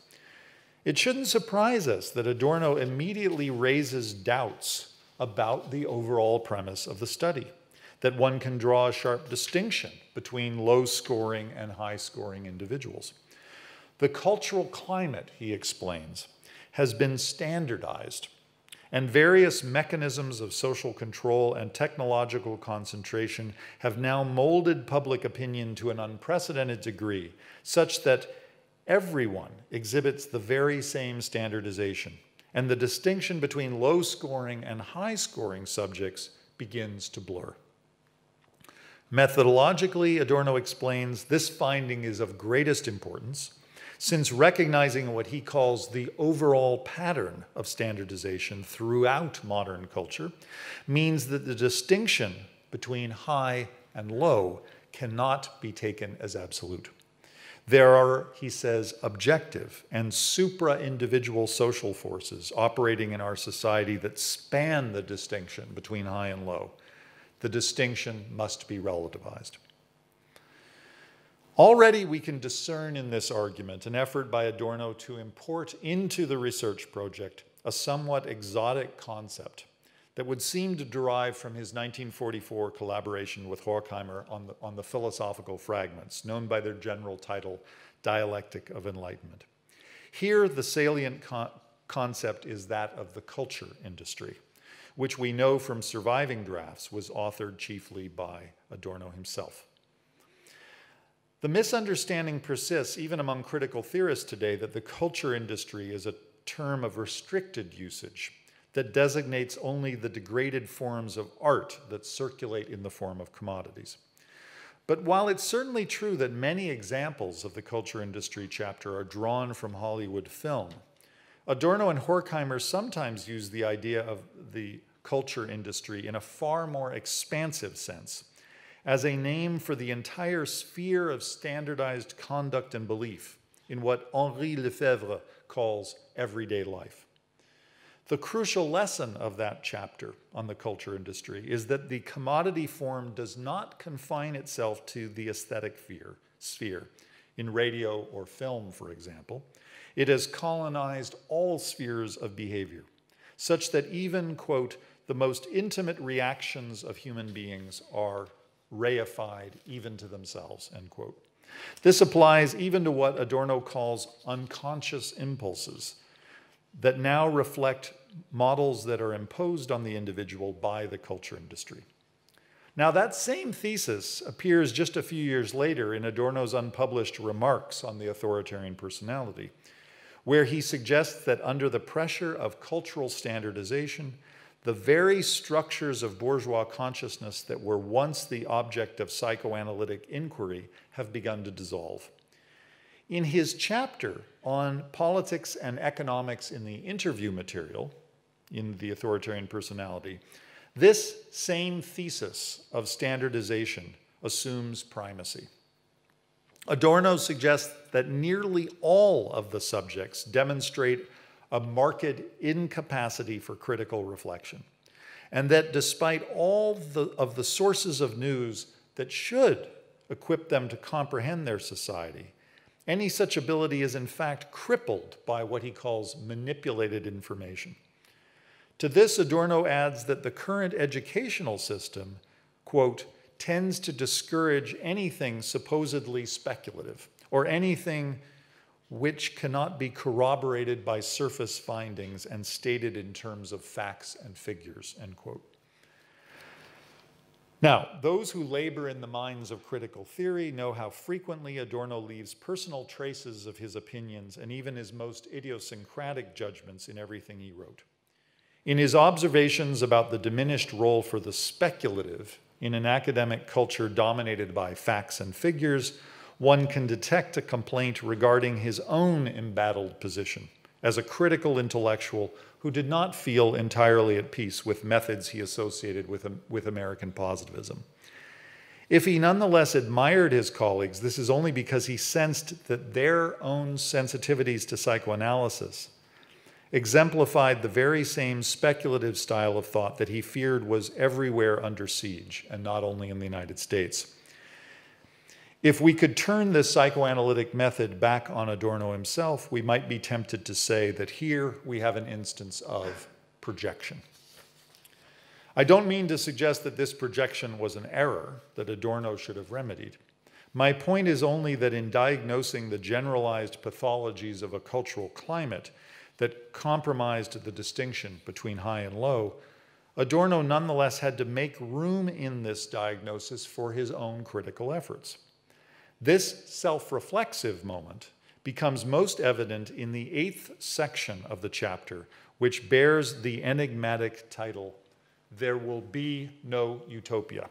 It shouldn't surprise us that Adorno immediately raises doubts about the overall premise of the study, that one can draw a sharp distinction between low-scoring and high-scoring individuals. The cultural climate, he explains, has been standardized, and various mechanisms of social control and technological concentration have now molded public opinion to an unprecedented degree, such that everyone exhibits the very same standardization, and the distinction between low-scoring and high-scoring subjects begins to blur. Methodologically, Adorno explains, this finding is of greatest importance, since recognizing what he calls the overall pattern of standardization throughout modern culture means that the distinction between high and low cannot be taken as absolute. There are, he says, objective and supra-individual social forces operating in our society that span the distinction between high and low. The distinction must be relativized. Already we can discern in this argument an effort by Adorno to import into the research project a somewhat exotic concept that would seem to derive from his 1944 collaboration with Horkheimer on the philosophical fragments, known by their general title, Dialectic of Enlightenment. Here, the salient concept is that of the culture industry, which we know from surviving drafts was authored chiefly by Adorno himself. The misunderstanding persists even among critical theorists today that the culture industry is a term of restricted usage that designates only the degraded forms of art that circulate in the form of commodities. But while it's certainly true that many examples of the culture industry chapter are drawn from Hollywood film, Adorno and Horkheimer sometimes use the idea of the culture industry in a far more expansive sense, as a name for the entire sphere of standardized conduct and belief in what Henri Lefebvre calls everyday life. The crucial lesson of that chapter on the culture industry is that the commodity form does not confine itself to the aesthetic sphere, in radio or film, for example. It has colonized all spheres of behavior, such that even, quote, the most intimate reactions of human beings are reified even to themselves, end quote. This applies even to what Adorno calls unconscious impulses that now reflect models that are imposed on the individual by the culture industry. Now, that same thesis appears just a few years later in Adorno's unpublished Remarks on the Authoritarian Personality, where he suggests that under the pressure of cultural standardization, the very structures of bourgeois consciousness that were once the object of psychoanalytic inquiry have begun to dissolve. In his chapter on politics and economics in the interview material, in The Authoritarian Personality, this same thesis of standardization assumes primacy. Adorno suggests that nearly all of the subjects demonstrate a marked incapacity for critical reflection, and that despite all of the sources of news that should equip them to comprehend their society, any such ability is in fact crippled by what he calls manipulated information. To this, Adorno adds that the current educational system, quote, tends to discourage anything supposedly speculative or anything which cannot be corroborated by surface findings and stated in terms of facts and figures, end quote. Now, those who labor in the mines of critical theory know how frequently Adorno leaves personal traces of his opinions and even his most idiosyncratic judgments in everything he wrote. In his observations about the diminished role for the speculative in an academic culture dominated by facts and figures, one can detect a complaint regarding his own embattled position as a critical intellectual who did not feel entirely at peace with methods he associated with American positivism. If he nonetheless admired his colleagues, this is only because he sensed that their own sensitivities to psychoanalysis exemplified the very same speculative style of thought that he feared was everywhere under siege, and not only in the United States. If we could turn this psychoanalytic method back on Adorno himself, we might be tempted to say that here we have an instance of projection. I don't mean to suggest that this projection was an error that Adorno should have remedied. My point is only that in diagnosing the generalized pathologies of a cultural climate that compromised the distinction between high and low, Adorno nonetheless had to make room in this diagnosis for his own critical efforts. This self-reflexive moment becomes most evident in the 8th section of the chapter, which bears the enigmatic title, "There Will Be No Utopia."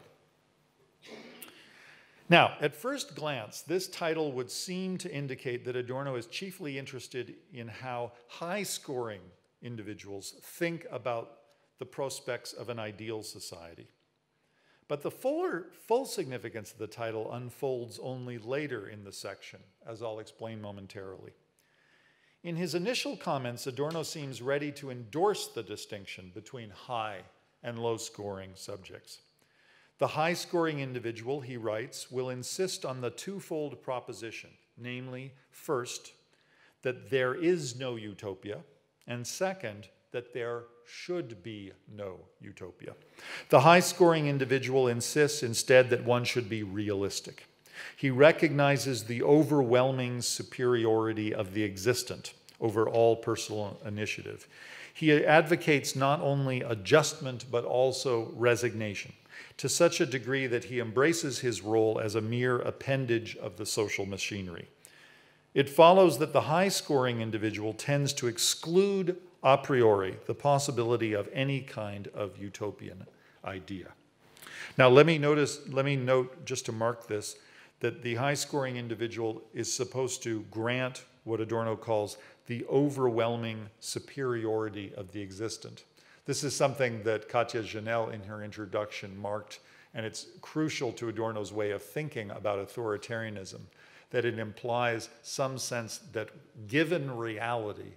Now, at first glance, this title would seem to indicate that Adorno is chiefly interested in how high-scoring individuals think about the prospects of an ideal society. But the full significance of the title unfolds only later in the section, as I'll explain momentarily. In his initial comments, Adorno seems ready to endorse the distinction between high and low-scoring subjects. The high-scoring individual, he writes, will insist on the twofold proposition, namely, first, that there is no utopia, and second, that there should be no utopia. The high-scoring individual insists instead that one should be realistic. He recognizes the overwhelming superiority of the existent over all personal initiative. He advocates not only adjustment, but also resignation, to such a degree that he embraces his role as a mere appendage of the social machinery. It follows that the high-scoring individual tends to exclude a priori the possibility of any kind of utopian idea. Now, let me note, just to mark this, that the high-scoring individual is supposed to grant what Adorno calls the overwhelming superiority of the existent. This is something that Katja Janel in her introduction marked, and it's crucial to Adorno's way of thinking about authoritarianism, that it implies some sense that given reality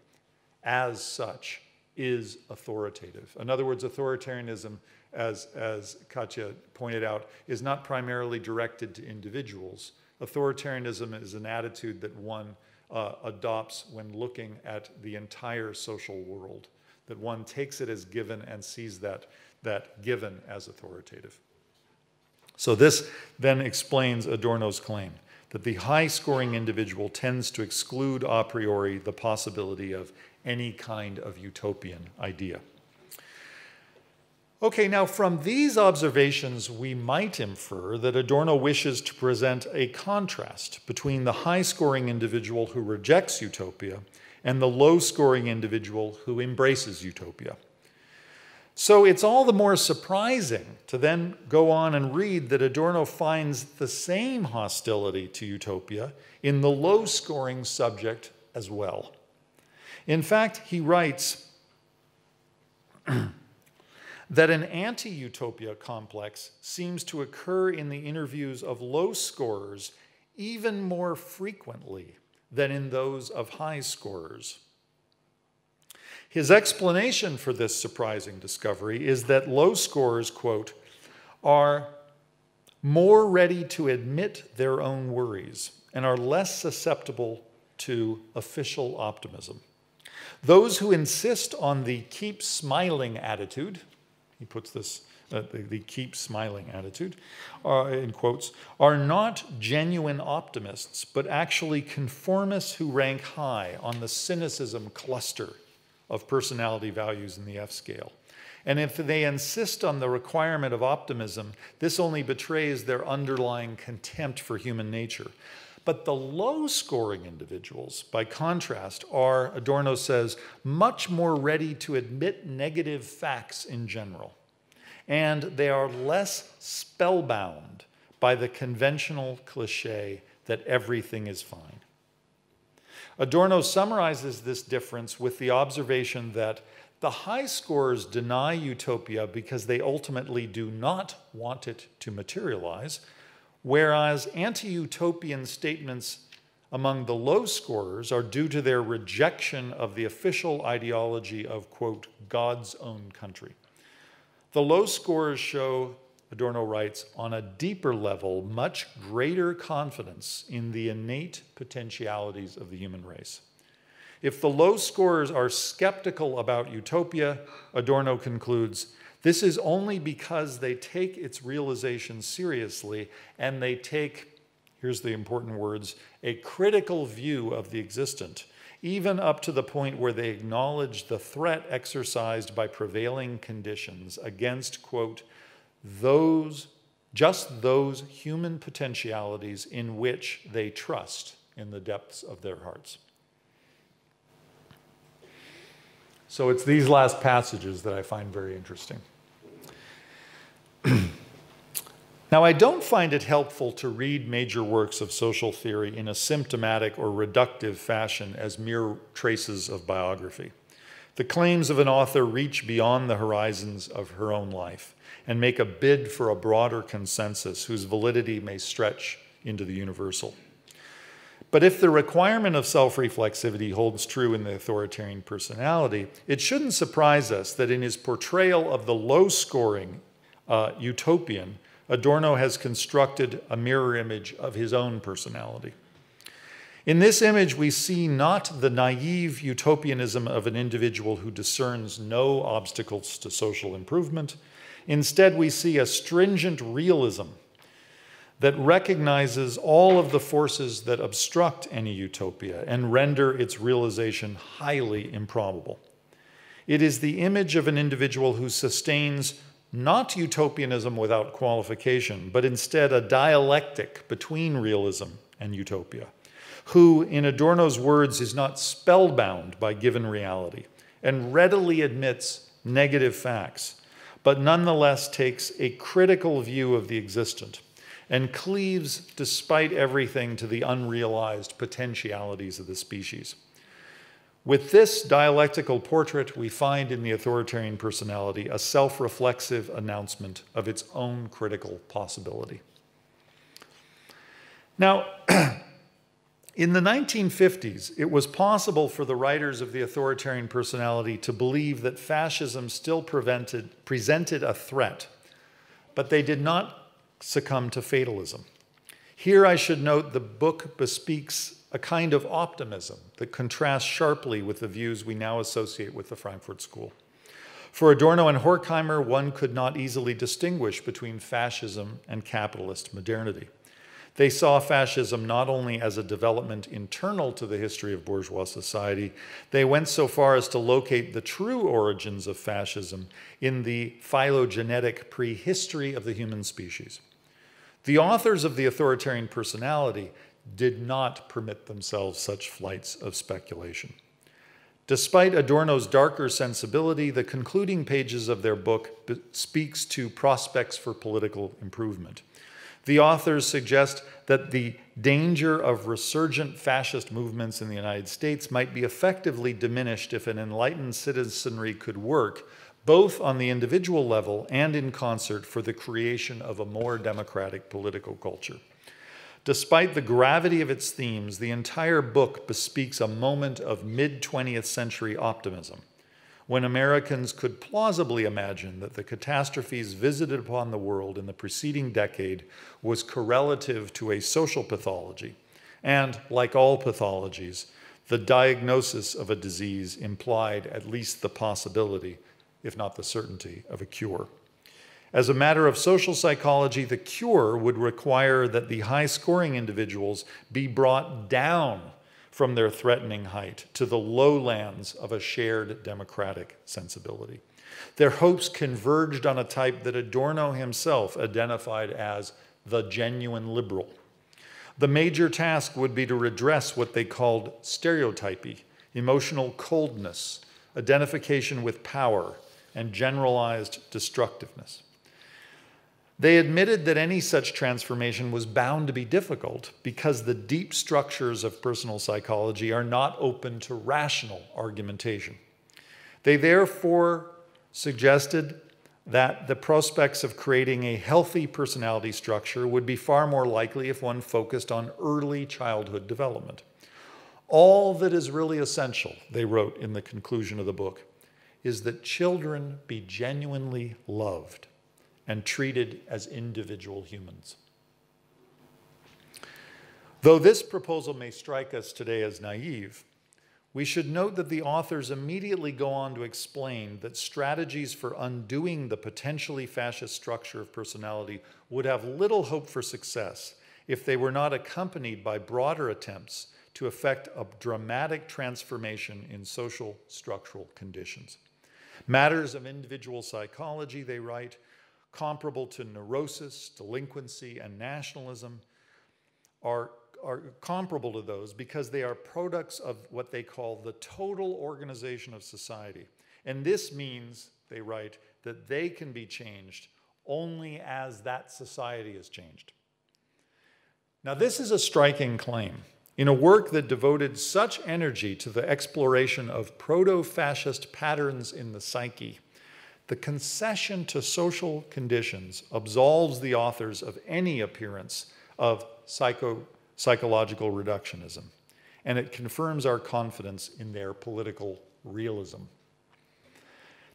as such is authoritative. In other words, authoritarianism, as Katja pointed out, is not primarily directed to individuals. Authoritarianism is an attitude that one adopts when looking at the entire social world, that one takes it as given and sees that given as authoritative. So this then explains Adorno's claim that the high-scoring individual tends to exclude a priori the possibility of any kind of utopian idea. Okay, now from these observations, we might infer that Adorno wishes to present a contrast between the high-scoring individual who rejects utopia and the low-scoring individual who embraces utopia. So it's all the more surprising to then go on and read that Adorno finds the same hostility to utopia in the low-scoring subject as well. In fact, he writes that an anti-utopia complex seems to occur in the interviews of low scorers even more frequently than in those of high scorers. His explanation for this surprising discovery is that low scorers, quote, are more ready to admit their own worries and are less susceptible to official optimism. Those who insist on the keep smiling attitude, he puts this, the keep smiling attitude, in quotes, are not genuine optimists, but actually conformists who rank high on the cynicism cluster of personality values in the F scale. And if they insist on the requirement of optimism, this only betrays their underlying contempt for human nature. But the low-scoring individuals, by contrast, are, Adorno says, much more ready to admit negative facts in general. And they are less spellbound by the conventional cliché that everything is fine. Adorno summarizes this difference with the observation that the high scorers deny utopia because they ultimately do not want it to materialize, whereas anti-utopian statements among the low scorers are due to their rejection of the official ideology of, quote, God's own country. The low scorers show, Adorno writes, on a deeper level, much greater confidence in the innate potentialities of the human race. If the low scorers are skeptical about utopia, Adorno concludes, this is only because they take its realization seriously and they take, here's the important words, a critical view of the existent, even up to the point where they acknowledge the threat exercised by prevailing conditions against, quote, just those human potentialities in which they trust in the depths of their hearts. So it's these last passages that I find very interesting. Now, I don't find it helpful to read major works of social theory in a symptomatic or reductive fashion as mere traces of biography. The claims of an author reach beyond the horizons of her own life and make a bid for a broader consensus whose validity may stretch into the universal. But if the requirement of self-reflexivity holds true in the authoritarian personality, it shouldn't surprise us that in his portrayal of the low-scoring utopian, Adorno has constructed a mirror image of his own personality. In this image, we see not the naive utopianism of an individual who discerns no obstacles to social improvement. Instead, we see a stringent realism that recognizes all of the forces that obstruct any utopia and render its realization highly improbable. It is the image of an individual who sustains not utopianism without qualification, but instead a dialectic between realism and utopia, who, in Adorno's words, is not spellbound by given reality and readily admits negative facts, but nonetheless takes a critical view of the existent and cleaves, despite everything, to the unrealized potentialities of the species. With this dialectical portrait, we find in the authoritarian personality a self-reflexive announcement of its own critical possibility. Now, in the 1950s, it was possible for the writers of the authoritarian personality to believe that fascism still presented a threat, but they did not succumb to fatalism. Here I should note the book bespeaks a kind of optimism that contrasts sharply with the views we now associate with the Frankfurt School. For Adorno and Horkheimer, one could not easily distinguish between fascism and capitalist modernity. They saw fascism not only as a development internal to the history of bourgeois society, they went so far as to locate the true origins of fascism in the phylogenetic prehistory of the human species. The authors of the authoritarian personality did not permit themselves such flights of speculation. Despite Adorno's darker sensibility, the concluding pages of their book speaks to prospects for political improvement. The authors suggest that the danger of resurgent fascist movements in the United States might be effectively diminished if an enlightened citizenry could work both on the individual level and in concert for the creation of a more democratic political culture. Despite the gravity of its themes, the entire book bespeaks a moment of mid-20th century optimism, when Americans could plausibly imagine that the catastrophes visited upon the world in the preceding decade was correlative to a social pathology, and, like all pathologies, the diagnosis of a disease implied at least the possibility, if not the certainty, of a cure. As a matter of social psychology, the cure would require that the high-scoring individuals be brought down from their threatening height to the lowlands of a shared democratic sensibility. Their hopes converged on a type that Adorno himself identified as the genuine liberal. The major task would be to redress what they called stereotypy, emotional coldness, identification with power, and generalized destructiveness. They admitted that any such transformation was bound to be difficult because the deep structures of personal psychology are not open to rational argumentation. They therefore suggested that the prospects of creating a healthy personality structure would be far more likely if one focused on early childhood development. All that is really essential, they wrote in the conclusion of the book, is that children be genuinely loved and treated as individual humans. Though this proposal may strike us today as naive, we should note that the authors immediately go on to explain that strategies for undoing the potentially fascist structure of personality would have little hope for success if they were not accompanied by broader attempts to effect a dramatic transformation in social structural conditions. Matters of individual psychology, they write, comparable to neurosis, delinquency, and nationalism, are comparable to those because they are products of what they call the total organization of society. And this means, they write, that they can be changed only as that society is changed. Now, this is a striking claim. In a work that devoted such energy to the exploration of proto-fascist patterns in the psyche, the concession to social conditions absolves the authors of any appearance of psychological reductionism, and it confirms our confidence in their political realism.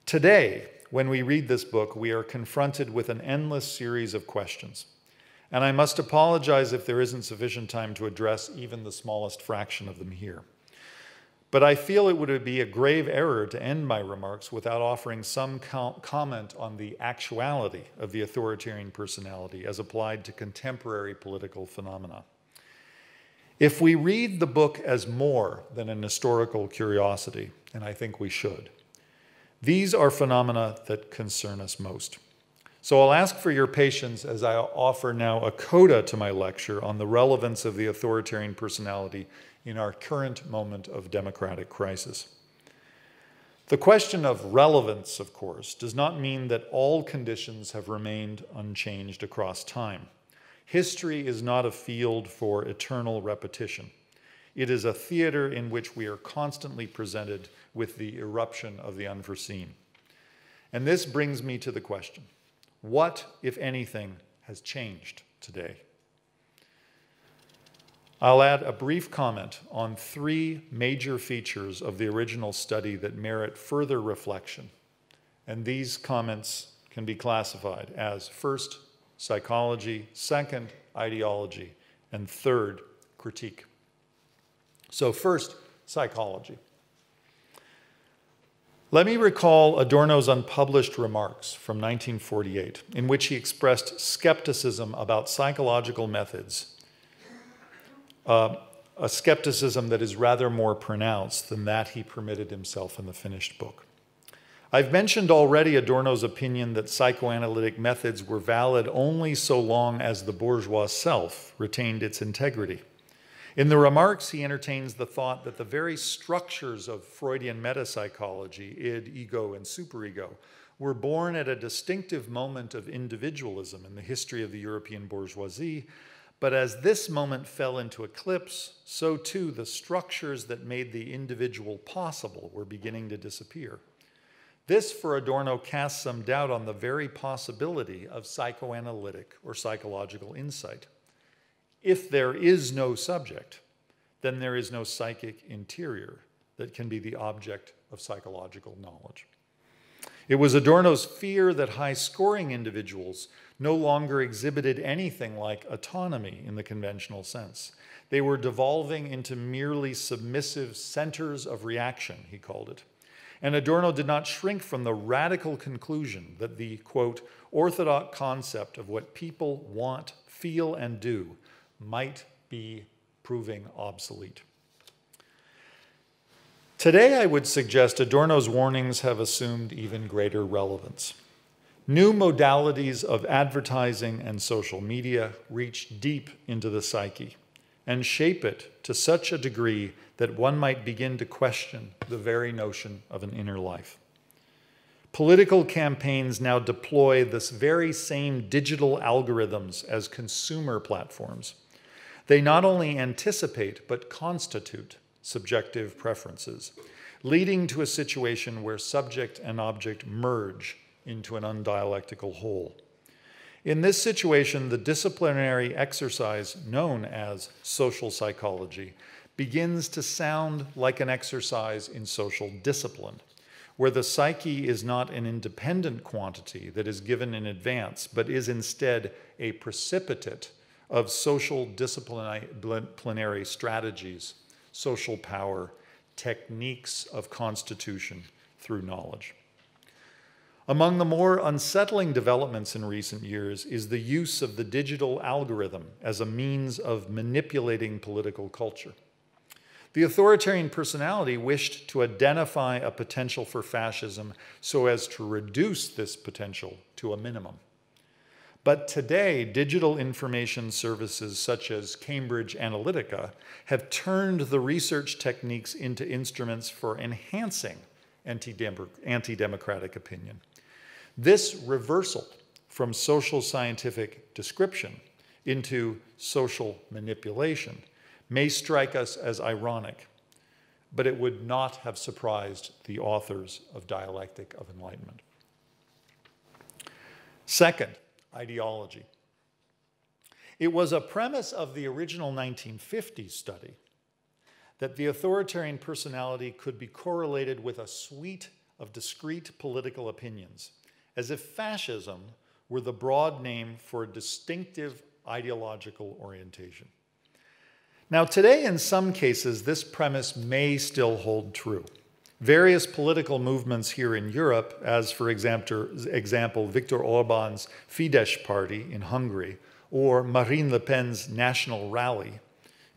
Today, when we read this book, we are confronted with an endless series of questions, and I must apologize if there isn't sufficient time to address even the smallest fraction of them here. But I feel it would be a grave error to end my remarks without offering some comment on the actuality of the authoritarian personality as applied to contemporary political phenomena. If we read the book as more than an historical curiosity, and I think we should, these are phenomena that concern us most. So I'll ask for your patience as I offer now a coda to my lecture on the relevance of the authoritarian personality in our current moment of democratic crisis. The question of relevance, of course, does not mean that all conditions have remained unchanged across time. History is not a field for eternal repetition. It is a theater in which we are constantly presented with the eruption of the unforeseen. And this brings me to the question, what, if anything, has changed today? I'll add a brief comment on three major features of the original study that merit further reflection. And these comments can be classified as first, psychology, second, ideology, and third, critique. So first, psychology. Let me recall Adorno's unpublished remarks from 1948, in which he expressed skepticism about psychological methods, a skepticism that is rather more pronounced than that he permitted himself in the finished book. I've mentioned already Adorno's opinion that psychoanalytic methods were valid only so long as the bourgeois self retained its integrity. In the remarks, he entertains the thought that the very structures of Freudian metapsychology, id, ego, and superego, were born at a distinctive moment of individualism in the history of the European bourgeoisie. But as this moment fell into eclipse, so too the structures that made the individual possible were beginning to disappear. This, for Adorno, casts some doubt on the very possibility of psychoanalytic or psychological insight. If there is no subject, then there is no psychic interior that can be the object of psychological knowledge. It was Adorno's fear that high-scoring individuals no longer exhibited anything like autonomy in the conventional sense. They were devolving into merely submissive centers of reaction, he called it. And Adorno did not shrink from the radical conclusion that the, quote, orthodox concept of what people want, feel, and do might be proving obsolete. Today, I would suggest Adorno's warnings have assumed even greater relevance. New modalities of advertising and social media reach deep into the psyche and shape it to such a degree that one might begin to question the very notion of an inner life. Political campaigns now deploy this very same digital algorithms as consumer platforms. They not only anticipate, but constitute subjective preferences, leading to a situation where subject and object merge into an undialectical whole. In this situation, the disciplinary exercise known as social psychology begins to sound like an exercise in social discipline, where the psyche is not an independent quantity that is given in advance, but is instead a precipitate of social disciplinary strategies, social power, techniques of constitution through knowledge. Among the more unsettling developments in recent years is the use of the digital algorithm as a means of manipulating political culture. The authoritarian personality wished to identify a potential for fascism so as to reduce this potential to a minimum. But today, digital information services such as Cambridge Analytica have turned the research techniques into instruments for enhancing anti-democratic opinion. This reversal from social scientific description into social manipulation may strike us as ironic, but it would not have surprised the authors of Dialectic of Enlightenment. Second, ideology. It was a premise of the original 1950s study that the authoritarian personality could be correlated with a suite of discrete political opinions, as if fascism were the broad name for a distinctive ideological orientation. Now, today, in some cases, this premise may still hold true. Various political movements here in Europe, as for example, Viktor Orban's Fidesz party in Hungary, or Marine Le Pen's National Rally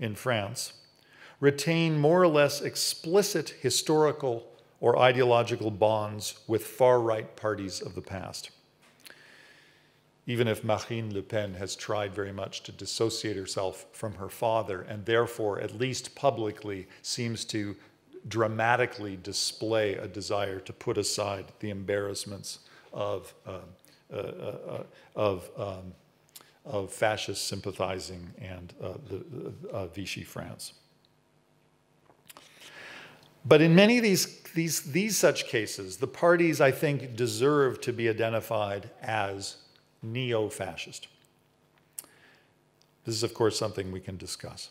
in France, retain more or less explicit historical or ideological bonds with far-right parties of the past. Even if Marine Le Pen has tried very much to dissociate herself from her father and therefore, at least publicly, seems to dramatically display a desire to put aside the embarrassments of fascist sympathizing and Vichy France. But in many of these such cases, the parties, I think, deserve to be identified as neo-fascist. This is, of course, something we can discuss.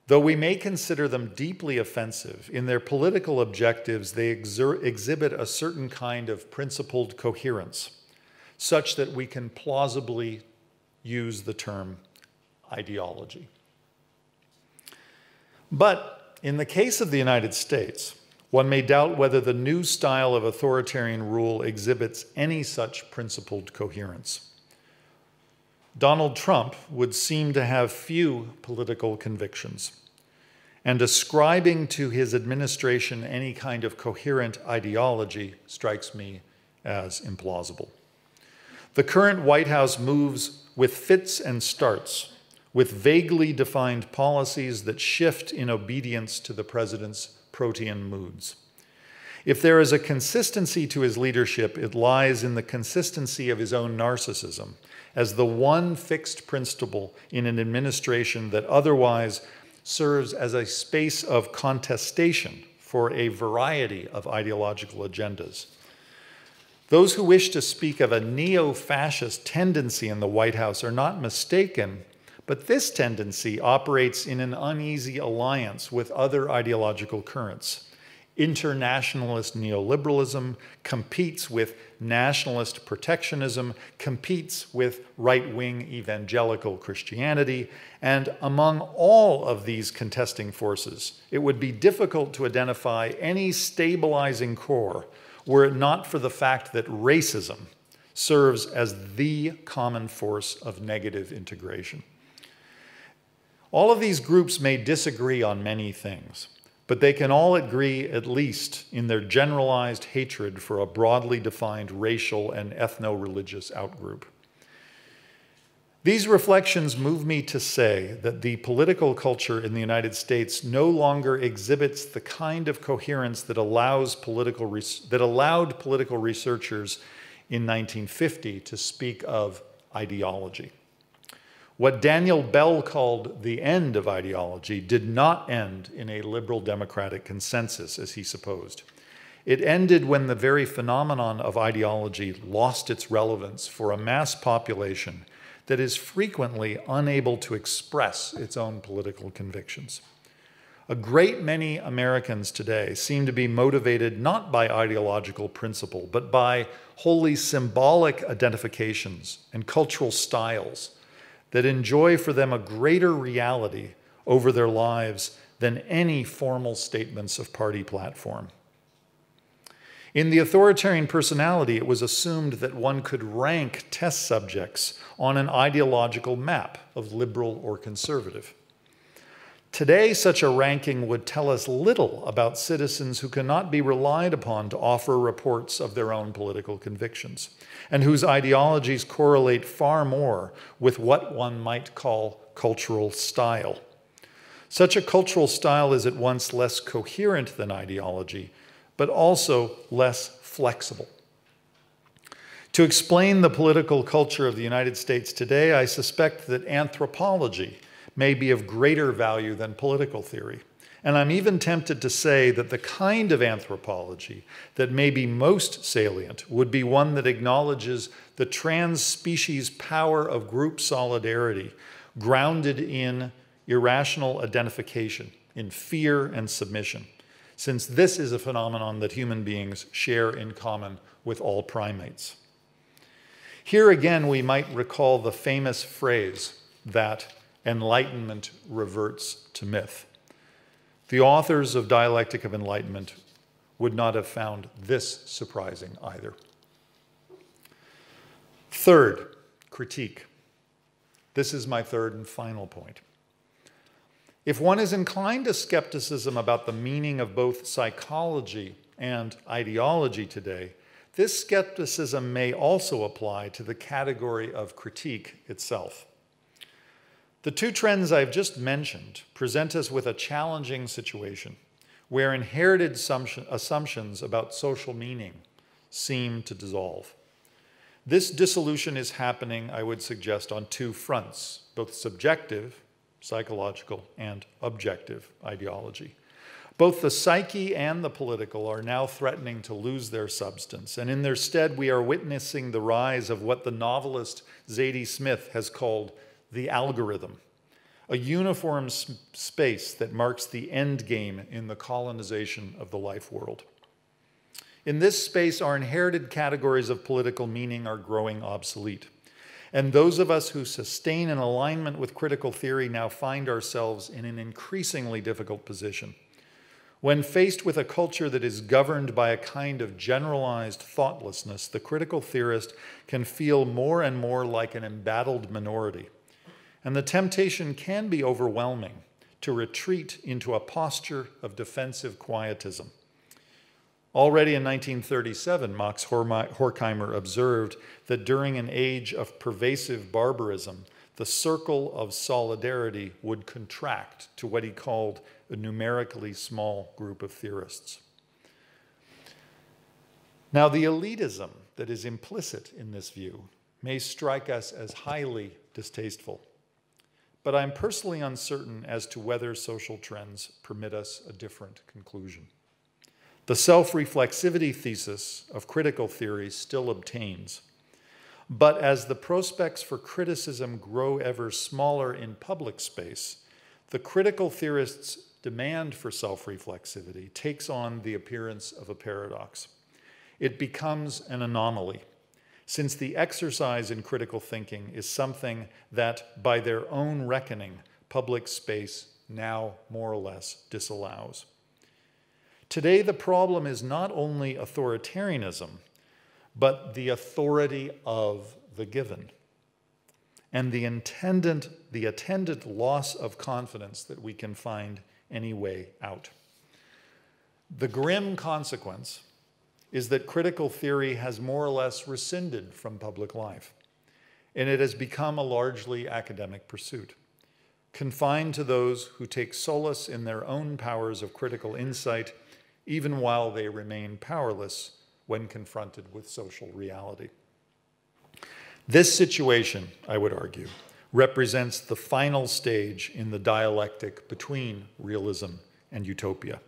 Though we may consider them deeply offensive, in their political objectives, they exhibit a certain kind of principled coherence, such that we can plausibly use the term ideology. But in the case of the United States, one may doubt whether the new style of authoritarian rule exhibits any such principled coherence. Donald Trump would seem to have few political convictions, and ascribing to his administration any kind of coherent ideology strikes me as implausible. The current White House moves with fits and starts, with vaguely defined policies that shift in obedience to the president's protean moods. If there is a consistency to his leadership, it lies in the consistency of his own narcissism as the one fixed principle in an administration that otherwise serves as a space of contestation for a variety of ideological agendas. Those who wish to speak of a neo-fascist tendency in the White House are not mistaken, but this tendency operates in an uneasy alliance with other ideological currents. internationalist neoliberalism, competes with nationalist protectionism, competes with right-wing evangelical Christianity, and among all of these contesting forces, it would be difficult to identify any stabilizing core were it not for the fact that racism serves as the common force of negative integration. All of these groups may disagree on many things, but they can all agree at least in their generalized hatred for a broadly defined racial and ethno-religious outgroup. These reflections move me to say that the political culture in the United States no longer exhibits the kind of coherence that allowed political researchers in 1950 to speak of ideology. What Daniel Bell called the end of ideology did not end in a liberal democratic consensus, as he supposed. It ended when the very phenomenon of ideology lost its relevance for a mass population that is frequently unable to express its own political convictions. A great many Americans today seem to be motivated not by ideological principle, but by wholly symbolic identifications and cultural styles that enjoy for them a greater reality over their lives than any formal statements of party platform. In the authoritarian personality, it was assumed that one could rank test subjects on an ideological map of liberal or conservative. Today, such a ranking would tell us little about citizens who cannot be relied upon to offer reports of their own political convictions, and whose ideologies correlate far more with what one might call cultural style. Such a cultural style is at once less coherent than ideology, but also less flexible. To explain the political culture of the United States today, I suspect that anthropology may be of greater value than political theory. And I'm even tempted to say that the kind of anthropology that may be most salient would be one that acknowledges the trans-species power of group solidarity grounded in irrational identification, in fear and submission, since this is a phenomenon that human beings share in common with all primates. Here again, we might recall the famous phrase that enlightenment reverts to myth. The authors of Dialectic of Enlightenment would not have found this surprising either. Third, critique. This is my third and final point. If one is inclined to skepticism about the meaning of both psychology and ideology today, this skepticism may also apply to the category of critique itself. The two trends I've just mentioned present us with a challenging situation where inherited assumptions about social meaning seem to dissolve. This dissolution is happening, I would suggest, on two fronts, both subjective, psychological, and objective ideology. Both the psyche and the political are now threatening to lose their substance, and in their stead we are witnessing the rise of what the novelist Zadie Smith has called the algorithm, a uniform space that marks the end game in the colonization of the life world. In this space, our inherited categories of political meaning are growing obsolete. And those of us who sustain an alignment with critical theory now find ourselves in an increasingly difficult position. When faced with a culture that is governed by a kind of generalized thoughtlessness, the critical theorist can feel more and more like an embattled minority. And the temptation can be overwhelming to retreat into a posture of defensive quietism. Already in 1937, Max Horkheimer observed that during an age of pervasive barbarism, the circle of solidarity would contract to what he called a numerically small group of theorists. Now, the elitism that is implicit in this view may strike us as highly distasteful, but I'm personally uncertain as to whether social trends permit us a different conclusion. The self-reflexivity thesis of critical theory still obtains, but as the prospects for criticism grow ever smaller in public space, the critical theorist's demand for self-reflexivity takes on the appearance of a paradox. It becomes an anomaly, since the exercise in critical thinking is something that, by their own reckoning, public space now more or less disallows. Today, the problem is not only authoritarianism, but the authority of the given, and the attendant loss of confidence that we can find any way out. The grim consequence is that critical theory has more or less rescinded from public life, and it has become a largely academic pursuit, confined to those who take solace in their own powers of critical insight, even while they remain powerless when confronted with social reality. This situation, I would argue, represents the final stage in the dialectic between realism and utopia.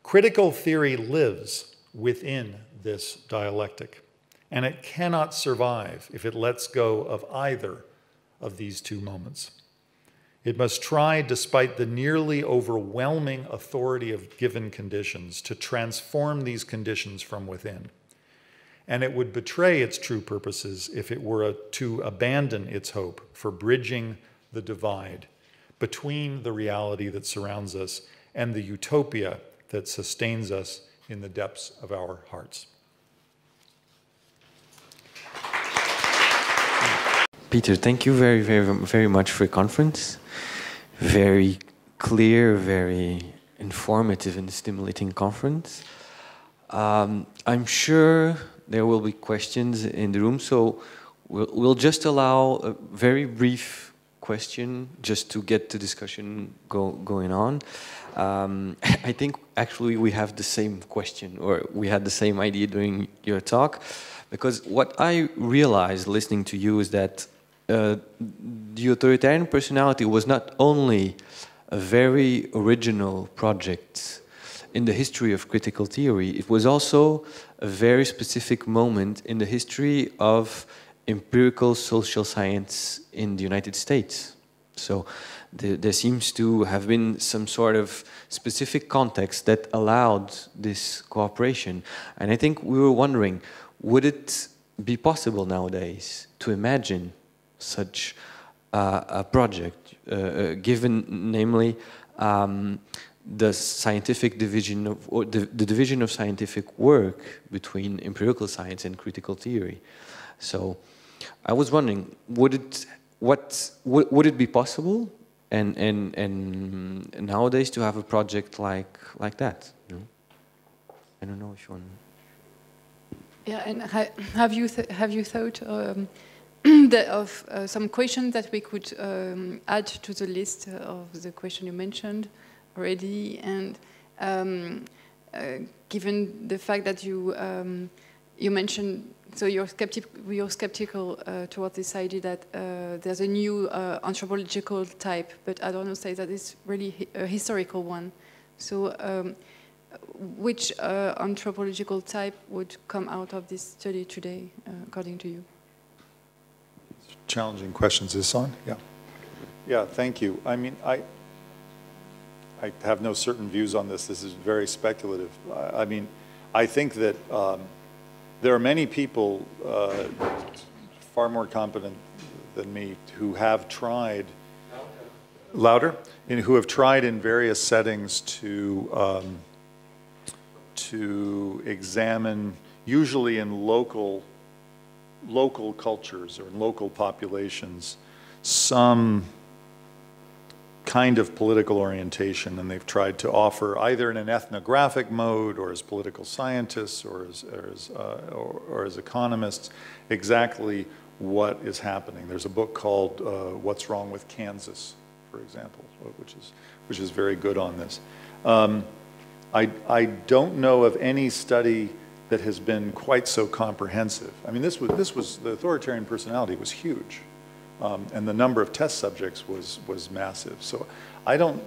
Critical theory lives within this dialectic, and it cannot survive if it lets go of either of these two moments. It must try, despite the nearly overwhelming authority of given conditions, to transform these conditions from within. And it would betray its true purposes if it were to abandon its hope for bridging the divide between the reality that surrounds us and the utopia that sustains us in the depths of our hearts. Peter, thank you very, very, very much for your conference. Very clear, very informative and stimulating conference. I'm sure there will be questions in the room, so we'll just allow a very brief question just to get the discussion going on. I think actually we have the same question, or we had the same idea during your talk, because what I realized listening to you is that the authoritarian personality was not only a very original project in the history of critical theory, it was also a very specific moment in the history of empirical social science in the United States. So there seems to have been some sort of specific context that allowed this cooperation. And I think we were wondering, would it be possible nowadays to imagine such a project, given namely the scientific division of, or the division of scientific work between empirical science and critical theory? So I was wondering, would it be possible and nowadays to have a project like that? You know? I don't know if you want. Yeah, and have you thought of some questions that we could add to the list of the question you mentioned already, and given the fact that you mentioned, so you're skeptical towards this idea that there's a new anthropological type, but Adorno says that it's really a historical one. So which anthropological type would come out of this study today, according to you? Challenging questions. Is this on? Yeah. Yeah, thank you. I mean, I have no certain views on this. This is very speculative. I mean, I think that there are many people far more competent than me who have tried, louder, and who have tried in various settings to examine, usually in local cultures or in local populations, some kind of political orientation, and they've tried to offer either in an ethnographic mode or as political scientists or as economists exactly what is happening. There's a book called What's Wrong with Kansas, for example, which is very good on this. I don't know of any study that has been quite so comprehensive. I mean, this was the authoritarian personality was huge. And the number of test subjects was massive. So I don't,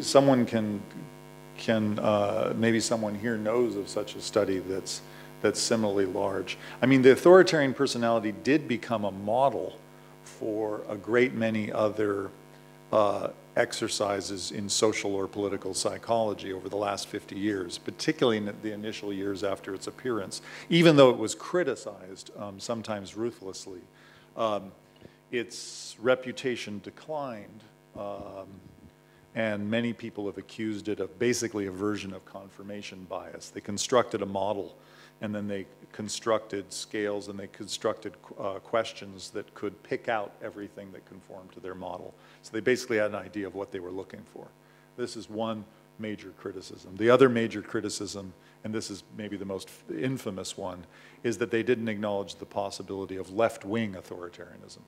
someone can maybe someone here knows of such a study that's similarly large. I mean, the authoritarian personality did become a model for a great many other exercises in social or political psychology over the last 50 years, particularly in the initial years after its appearance. Even though it was criticized, sometimes ruthlessly, its reputation declined, and many people have accused it of basically a version of confirmation bias. They constructed a model, and then they constructed scales, and they constructed questions that could pick out everything that conformed to their model. So they basically had an idea of what they were looking for. This is one major criticism. The other major criticism, and this is maybe the most infamous one, is that they didn't acknowledge the possibility of left-wing authoritarianism.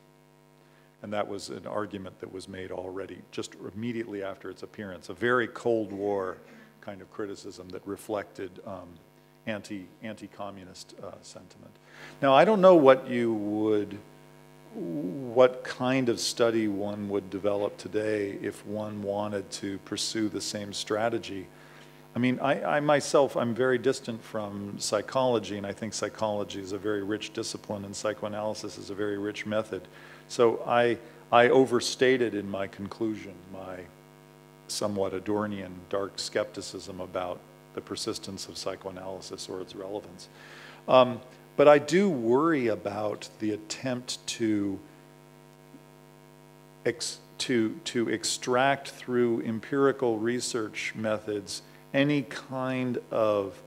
And that was an argument that was made already just immediately after its appearance, a very Cold War kind of criticism that reflected anti-communist sentiment. Now, I don't know what kind of study one would develop today if one wanted to pursue the same strategy. I mean, I myself, I'm very distant from psychology, and I think psychology is a very rich discipline, and psychoanalysis is a very rich method. So I overstated in my conclusion my somewhat Adornian dark skepticism about the persistence of psychoanalysis or its relevance. But I do worry about the attempt to extract through empirical research methods any kind of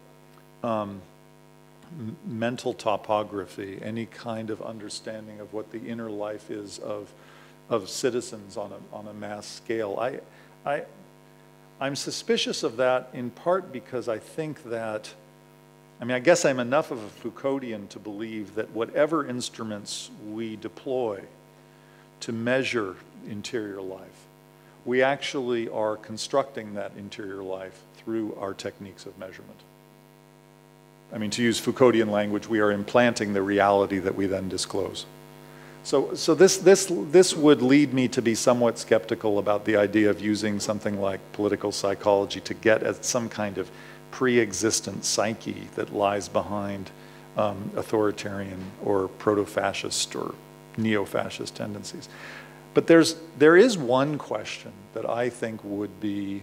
mental topography, any kind of understanding of what the inner life is of citizens on a mass scale. I'm suspicious of that in part because I think that, I mean, I guess I'm enough of a Foucauldian to believe that whatever instruments we deploy to measure interior life, we actually are constructing that interior life through our techniques of measurement. I mean, to use Foucauldian language, we are implanting the reality that we then disclose. So this would lead me to be somewhat skeptical about the idea of using something like political psychology to get at some kind of pre-existent psyche that lies behind authoritarian or proto-fascist or neo-fascist tendencies. But there is one question that I think would be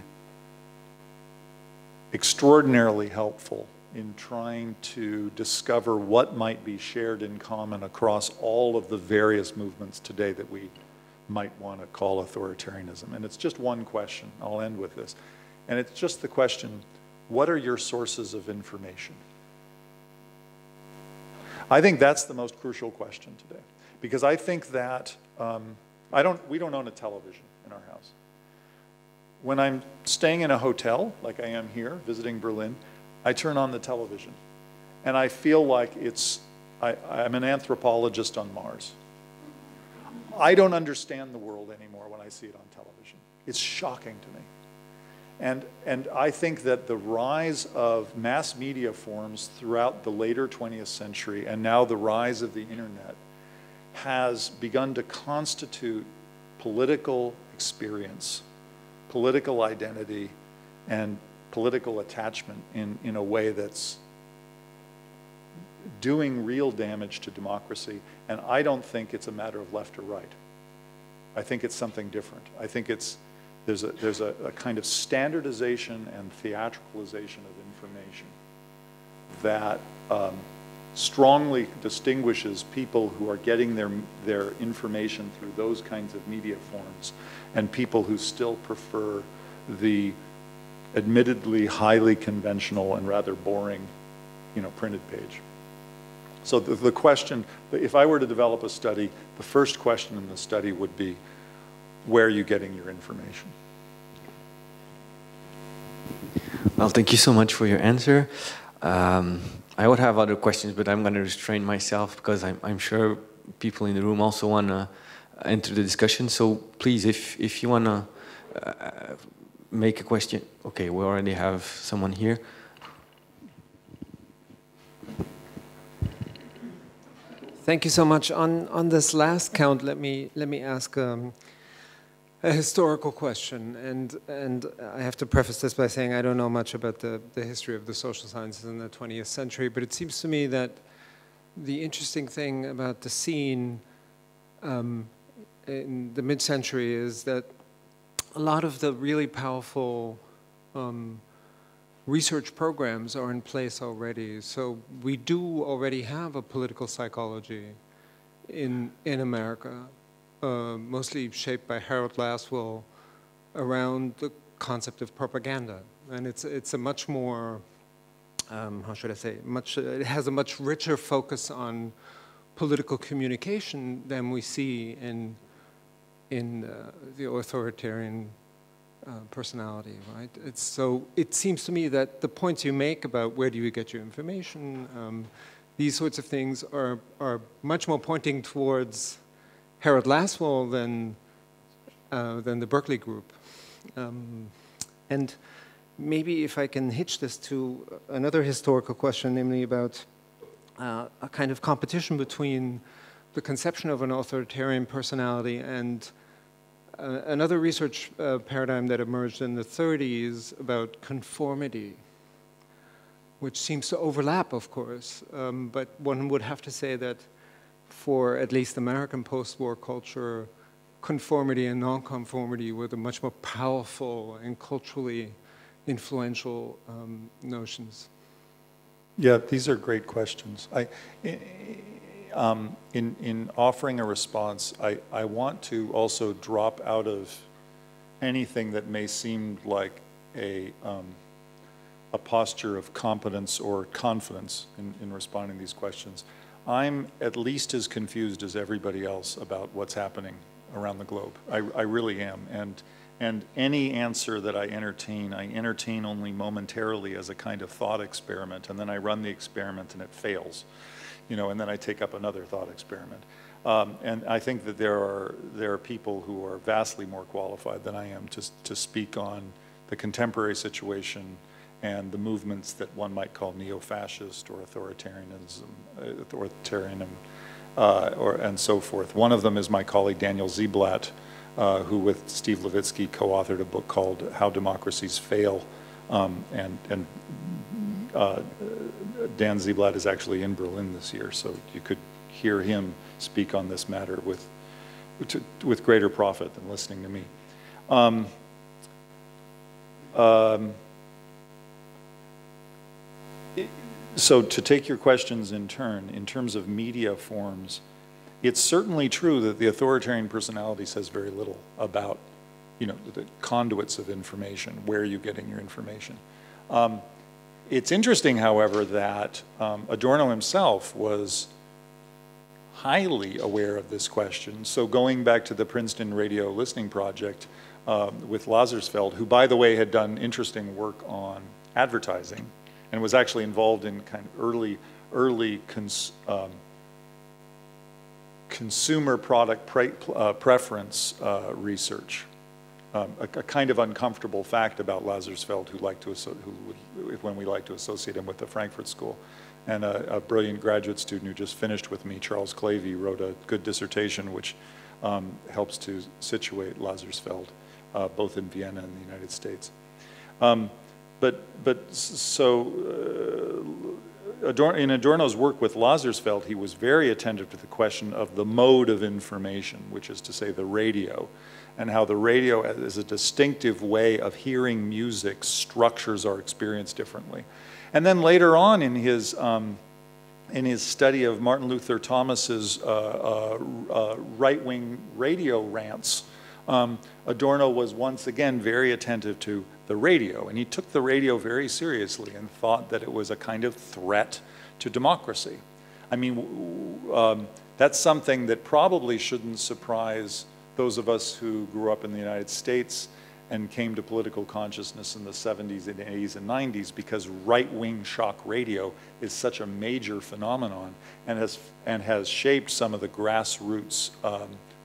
extraordinarily helpful in trying to discover what might be shared in common across all of the various movements today that we might want to call authoritarianism. And it's just one question. I'll end with this. And it's just the question, what are your sources of information? I think that's the most crucial question today. Because I think that we don't own a television in our house. When I'm staying in a hotel, like I am here, visiting Berlin, I turn on the television, and I feel like I'm an anthropologist on Mars. I don't understand the world anymore when I see it on television. It's shocking to me. And I think that the rise of mass media forms throughout the later 20th century, and now the rise of the internet, has begun to constitute political experience, political identity, and political attachment in a way that's doing real damage to democracy. And I don't think it's a matter of left or right. I think it's something different. I think there's a kind of standardization and theatricalization of information that strongly distinguishes people who are getting their information through those kinds of media forms and people who still prefer the admittedly highly conventional and rather boring, printed page. So the question, if I were to develop a study, the first question in the study would be, where are you getting your information? Well, thank you so much for your answer. I would have other questions, but I'm going to restrain myself because I'm sure people in the room also want to enter the discussion. So please, if you want to make a question. Okay, we already have someone here. Thank you so much. On this last count, let me ask a historical question, and I have to preface this by saying I don't know much about the history of the social sciences in the 20th century, but it seems to me that the interesting thing about the scene in the mid-century is that a lot of the really powerful research programs are in place already. So we do already have a political psychology in America, mostly shaped by Harold Lasswell around the concept of propaganda. And it's a much more, how should I say, it has a much richer focus on political communication than we see in the authoritarian personality, right? So it seems to me that the points you make about where do you get your information, these sorts of things are much more pointing towards Harold Lasswell than the Berkeley group. And maybe if I can hitch this to another historical question, namely about a kind of competition between the conception of an authoritarian personality and another research paradigm that emerged in the 30s about conformity, which seems to overlap, of course, but one would have to say that for at least American post-war culture, conformity and non-conformity were the much more powerful and culturally influential notions. Yeah, these are great questions. In offering a response, I want to also drop out of anything that may seem like a posture of competence or confidence in responding to these questions. I'm at least as confused as everybody else about what's happening around the globe. I really am. And any answer that I entertain only momentarily as a kind of thought experiment, and then I run the experiment and it fails. You know, and then I take up another thought experiment. And I think that there are people who are vastly more qualified than I am to speak on the contemporary situation and the movements that one might call neo-fascist or authoritarian, and so forth. One of them is my colleague Daniel Ziblatt, who with Steve Levitsky co-authored a book called How Democracies Fail, Dan Ziblatt is actually in Berlin this year, so you could hear him speak on this matter with greater profit than listening to me. So to take your questions in turn, in terms of media forms, it's certainly true that the authoritarian personality says very little about, you know, the conduits of information, where are you getting your information. It's interesting, however, that Adorno himself was highly aware of this question. So going back to the Princeton Radio Listening Project with Lazarsfeld, who, by the way, had done interesting work on advertising and was actually involved in kind of early consumer product preference research. A kind of uncomfortable fact about Lazarsfeld, when we like to associate him with the Frankfurt School. And a brilliant graduate student who just finished with me, Charles Clavey, wrote a good dissertation which helps to situate Lazarsfeld, both in Vienna and the United States. In Adorno's work with Lazarsfeld, he was very attentive to the question of the mode of information, which is to say the radio, and how the radio as a distinctive way of hearing music structures our experience differently. And then later on in his study of Martin Luther Thomas's right-wing radio rants, Adorno was once again very attentive to the radio, and he took the radio very seriously and thought that it was a kind of threat to democracy. I mean, that's something that probably shouldn't surprise those of us who grew up in the United States and came to political consciousness in the 70s and 80s and 90s, because right-wing shock radio is such a major phenomenon and has shaped some of the grassroots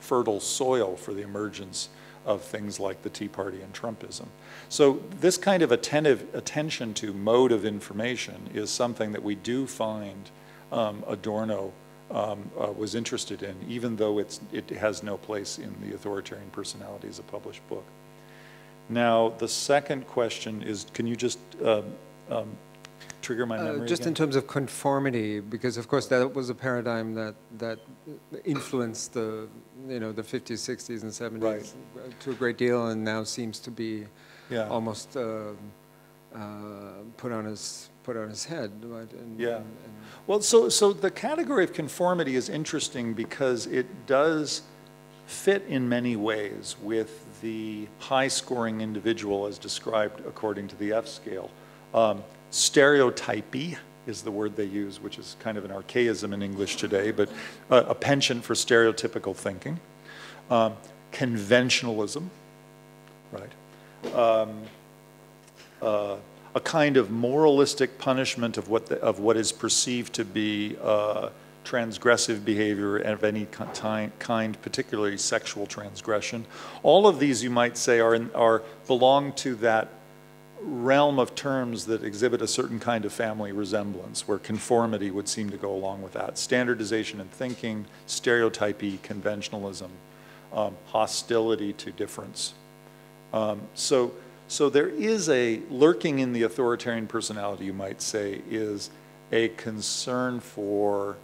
fertile soil for the emergence of things like the Tea Party and Trumpism. So this kind of attention to mode of information is something that we do find Adorno was interested in, even though it has no place in the Authoritarian Personality as a published book. Now, the second question is, can you just trigger my memory just again? in terms of conformity, because of course that was a paradigm that influenced the the 50s, 60s, and 70s Right. to a great deal, and now seems to be almost put on his head. Right? Well, so the category of conformity is interesting because it does fit in many ways with the high-scoring individual as described according to the F scale. Stereotypy is the word they use, which is kind of an archaism in English today, but a penchant for stereotypical thinking. Conventionalism, right? A kind of moralistic punishment of what is perceived to be transgressive behavior of any kind, particularly sexual transgression. All of these, you might say, belong to that realm of terms that exhibit a certain kind of family resemblance, where conformity would seem to go along with that. Standardization in thinking, stereotypy, conventionalism, hostility to difference. So there is lurking in the authoritarian personality, you might say, is a concern for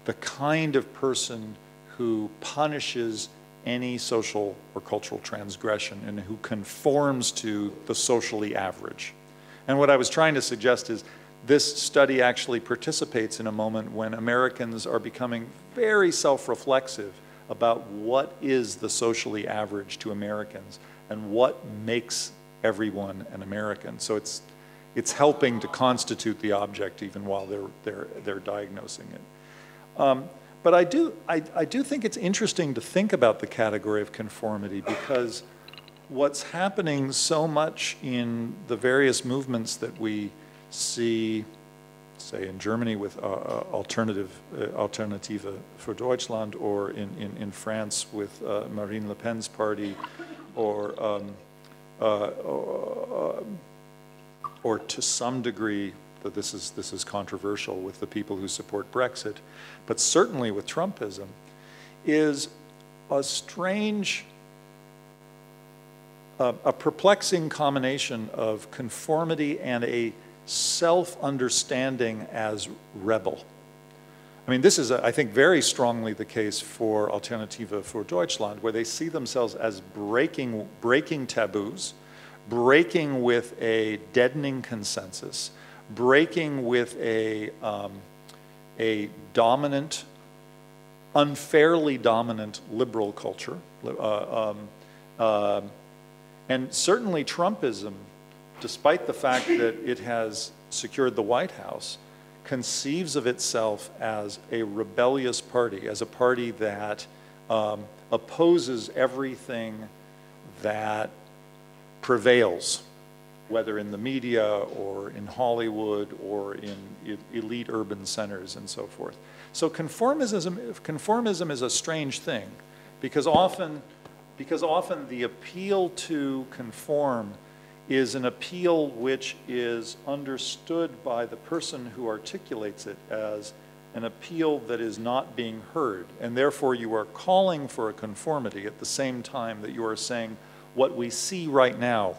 the kind of person who punishes any social or cultural transgression and who conforms to the socially average. And what I was trying to suggest is this study actually participates in a moment when Americans are becoming very self-reflexive about what is the socially average to Americans and what makes everyone an American. So it's helping to constitute the object even while they're diagnosing it. But I do think it's interesting to think about the category of conformity, because what's happening so much in the various movements that we see, say in Germany with Alternative für Deutschland, or in France with Marine Le Pen's party, or to some degree, that this is controversial with the people who support Brexit, but certainly with Trumpism, is a strange, a perplexing combination of conformity and a self-understanding as rebel. I mean, this is, I think, very strongly the case for Alternative für Deutschland, where they see themselves as breaking taboos, breaking with a deadening consensus, breaking with a dominant, unfairly dominant liberal culture. And certainly Trumpism, despite the fact that it has secured the White House, conceives of itself as a rebellious party, as a party that opposes everything that prevails, whether in the media or in Hollywood or in elite urban centers and so forth. So conformism is a strange thing, because often the appeal to conform is an appeal which is understood by the person who articulates it as an appeal that is not being heard, and therefore you are calling for a conformity at the same time that you are saying what we see right now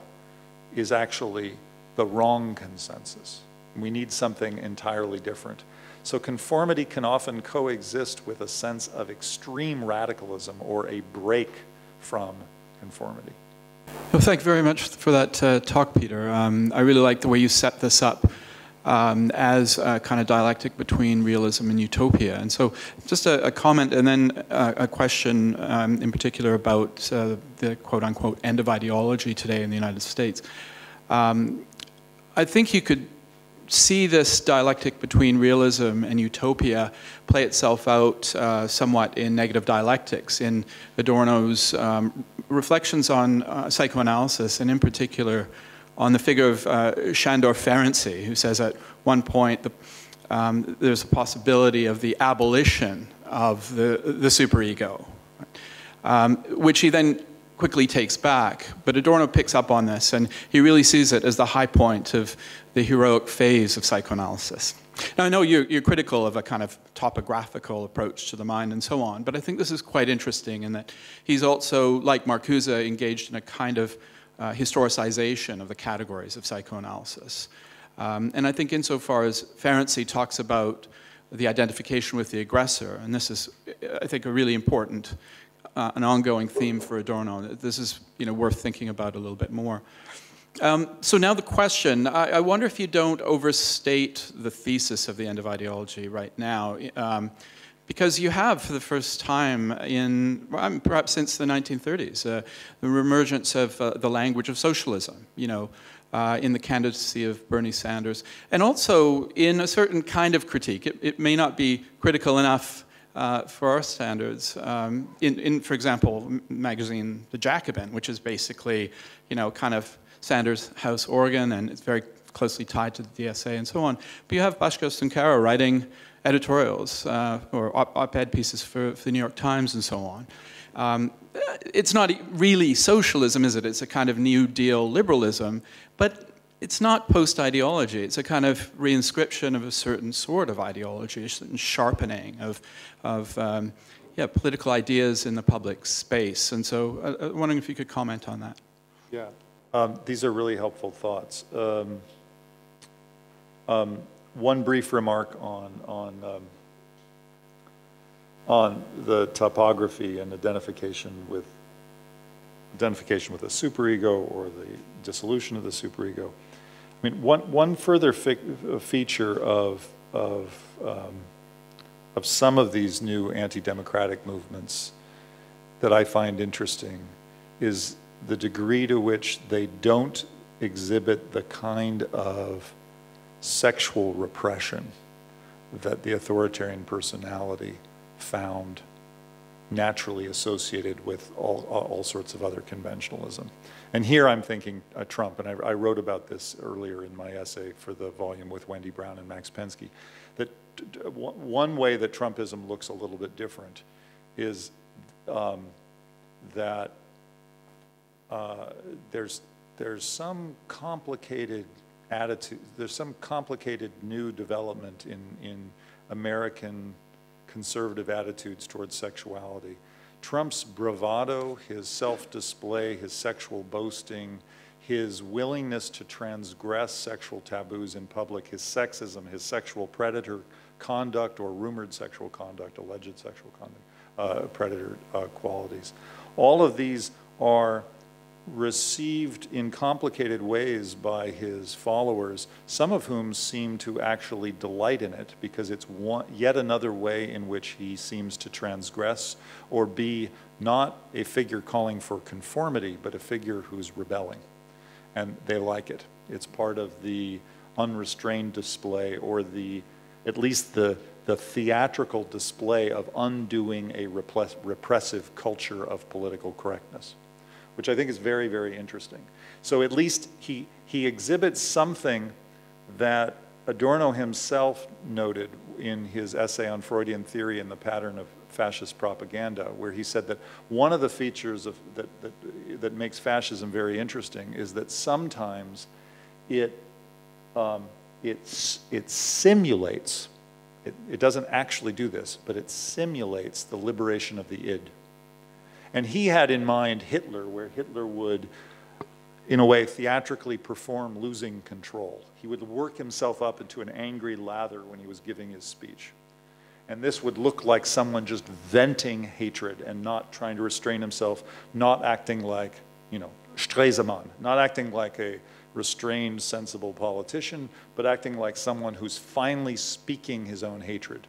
is actually the wrong consensus. We need something entirely different. So conformity can often coexist with a sense of extreme radicalism or a break from conformity. Well, thank you very much for that talk, Peter. I really like the way you set this up as a kind of dialectic between realism and utopia. And so just a comment and then a question in particular about the quote-unquote end of ideology today in the United States. I think you could see this dialectic between realism and utopia play itself out somewhat in negative dialectics, in Adorno's reflections on psychoanalysis, and in particular on the figure of Sándor Ferenczi, who says at one point there's a possibility of the abolition of the superego, which he then quickly takes back. But Adorno picks up on this, and he really sees it as the high point of the heroic phase of psychoanalysis. Now, I know you're critical of a kind of topographical approach to the mind and so on, but I think this is quite interesting in that he's also, like Marcuse, engaged in a kind of historicization of the categories of psychoanalysis. And I think insofar as Ferenczi talks about the identification with the aggressor, and this is, I think, a really important, an ongoing theme for Adorno. This is, worth thinking about a little bit more. So now the question, I wonder if you don't overstate the thesis of the end of ideology right now, because you have, for the first time in, perhaps since the 1930s, the reemergence of the language of socialism, in the candidacy of Bernie Sanders, and also in a certain kind of critique. It may not be critical enough for our standards. For example, magazine The Jacobin, which is basically, kind of Sanders' house organ, and it's very closely tied to the DSA and so on. But you have Bhaskar Sunkara writing editorials or op-ed pieces for the New York Times and so on. It's not really socialism, is it? It's a kind of New Deal liberalism, but it's not post-ideology. It's a kind of reinscription of a certain sort of ideology, a certain sharpening of political ideas in the public space. And so I'm wondering if you could comment on that. Yeah. These are really helpful thoughts. One brief remark on the topography and identification with the superego or the dissolution of the superego. I mean, one further feature of some of these new anti-democratic movements that I find interesting is the degree to which they don't exhibit the kind of sexual repression that the authoritarian personality found naturally associated with all sorts of other conventionalism. And here I'm thinking Trump, and I wrote about this earlier in my essay for the volume with Wendy Brown and Max Pensky, that one way that Trumpism looks a little bit different is that there's some complicated attitude, there's some complicated new development in American conservative attitudes towards sexuality. Trump's bravado, his self-display, his sexual boasting, his willingness to transgress sexual taboos in public, his sexism, his sexual predator conduct or rumored sexual conduct, alleged sexual conduct, predator qualities. All of these are received in complicated ways by his followers, some of whom seem to actually delight in it because it's yet another way in which he seems to transgress or be not a figure calling for conformity, but a figure who's rebelling. And they like it. It's part of the unrestrained display or at least the theatrical display of undoing a repressive culture of political correctness, which I think is very, very interesting. So at least he exhibits something that Adorno himself noted in his essay on Freudian theory and the pattern of fascist propaganda, where he said that one of the features that makes fascism very interesting is that sometimes it simulates, it doesn't actually do this, but it simulates the liberation of the id. And he had in mind Hitler, where Hitler would, in a way, theatrically perform losing control. He would work himself up into an angry lather when he was giving his speech. And this would look like someone just venting hatred and not trying to restrain himself, not acting like, Stresemann, not acting like a restrained, sensible politician, but acting like someone who's finally speaking his own hatred.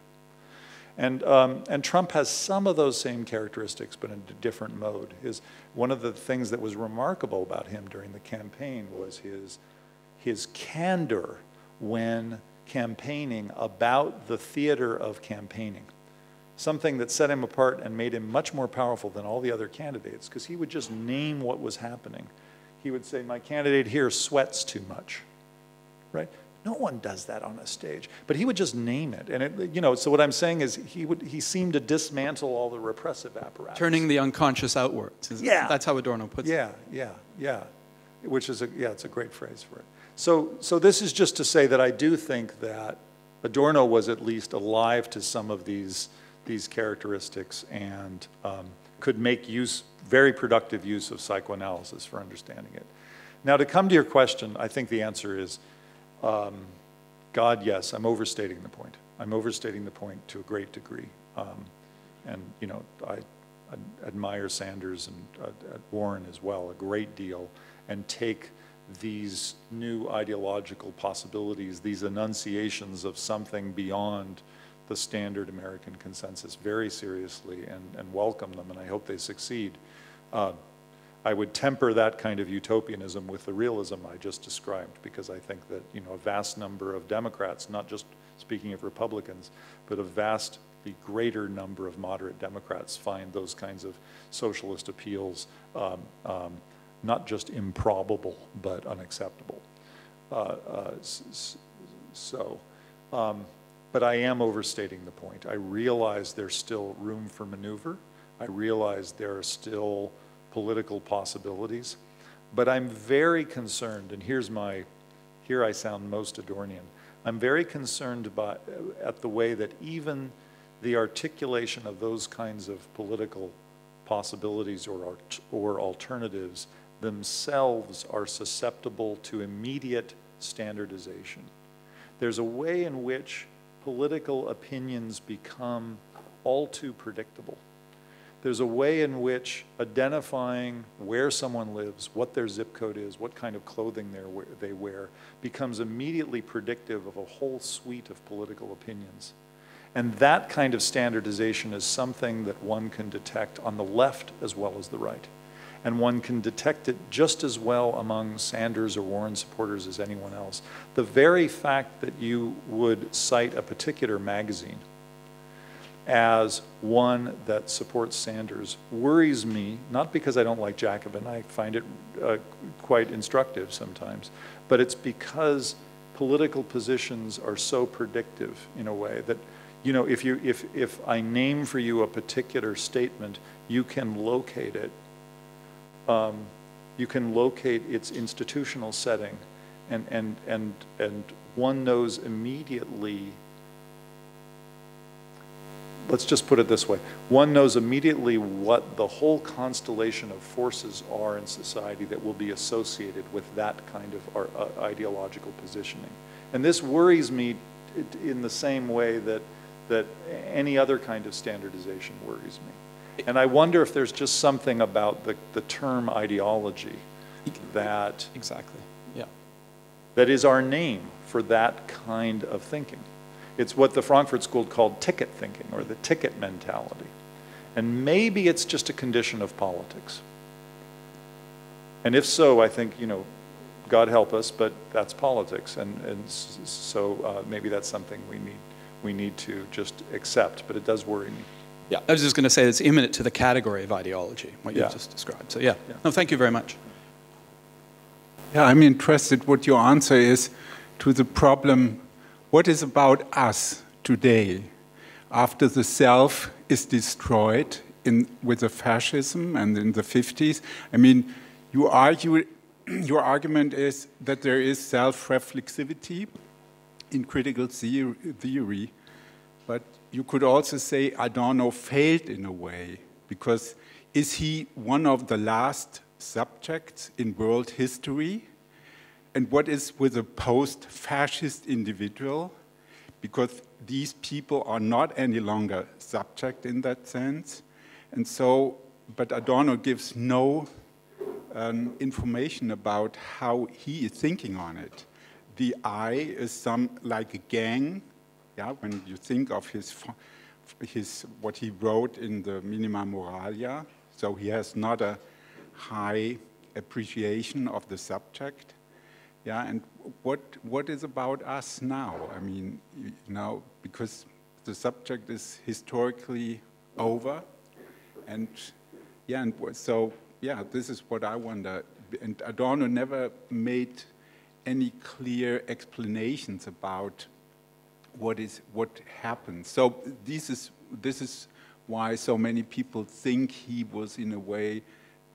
And Trump has some of those same characteristics, but in a different mode. One of the things that was remarkable about him during the campaign was his candor when campaigning about the theater of campaigning. Something that set him apart and made him much more powerful than all the other candidates, because he would just name what was happening. He would say, my candidate here sweats too much, right? No one does that on a stage, but he would just name it. And so what I'm saying is he seemed to dismantle all the repressive apparatus. Turning the unconscious outwards. Yeah. That's how Adorno puts it. Yeah. Which is it's a great phrase for it. So this is just to say that I do think that Adorno was at least alive to some of these characteristics and could make very productive use of psychoanalysis for understanding it. Now, to come to your question, I think the answer is God, yes, I'm overstating the point. I'm overstating the point to a great degree. And, you know, I admire Sanders and Warren as well a great deal, and take these new ideological possibilities, these enunciations of something beyond the standard American consensus very seriously, and welcome them, and I hope they succeed. I would temper that kind of utopianism with the realism I just described, because I think that, you know, a vast number of Democrats, not just speaking of Republicans, but a vastly greater number of moderate Democrats find those kinds of socialist appeals not just improbable, but unacceptable. But I am overstating the point. I realize there's still room for maneuver. I realize there are still political possibilities. But I'm very concerned, and here I sound most Adornian, I'm very concerned at the way that even the articulation of those kinds of political possibilities or alternatives themselves are susceptible to immediate standardization. There's a way in which political opinions become all too predictable. There's a way in which identifying where someone lives, what their zip code is, what kind of clothing they wear, becomes immediately predictive of a whole suite of political opinions. And that kind of standardization is something that one can detect on the left as well as the right. And one can detect it just as well among Sanders or Warren supporters as anyone else. The very fact that you would cite a particular magazine as one that supports Sanders worries me, not because I don't like Jacobin, I find it quite instructive sometimes, but it's because political positions are so predictive in a way that, you know, if I name for you a particular statement, you can locate it. You can locate its institutional setting, and one knows immediately. Let's just put it this way. One knows immediately what the whole constellation of forces are in society that will be associated with that kind of ideological positioning. And this worries me in the same way that any other kind of standardization worries me. And I wonder if there's just something about the term ideology that, exactly, yeah, that is our name for that kind of thinking. It's what the Frankfurt School called ticket thinking, or the ticket mentality. And maybe it's just a condition of politics. And if so, I think, you know, God help us, but that's politics. And so maybe that's something we need to just accept, but it does worry me. Yeah, I was just going to say it's imminent to the category of ideology, what you just described. So yeah, no, thank you very much. Yeah, I'm interested what your answer is to the problem, what is about us today after the self is destroyed with the fascism and in the 50s? I mean, you argue, your argument is that there is self-reflexivity in critical theory, but you could also say Adorno failed in a way, because is he one of the last subjects in world history? And what is with a post-fascist individual? Because these people are not any longer subject in that sense. And so, but Adorno gives no information about how he is thinking on it. The I is like a gang. Yeah, when you think of what he wrote in the Minima Moralia, so he has not a high appreciation of the subject. Yeah, and what is about us now? I mean, you know, because the subject is historically over, and yeah, and so yeah, this is what I wonder. And Adorno never made any clear explanations about what happens. So this is why so many people think he was in a way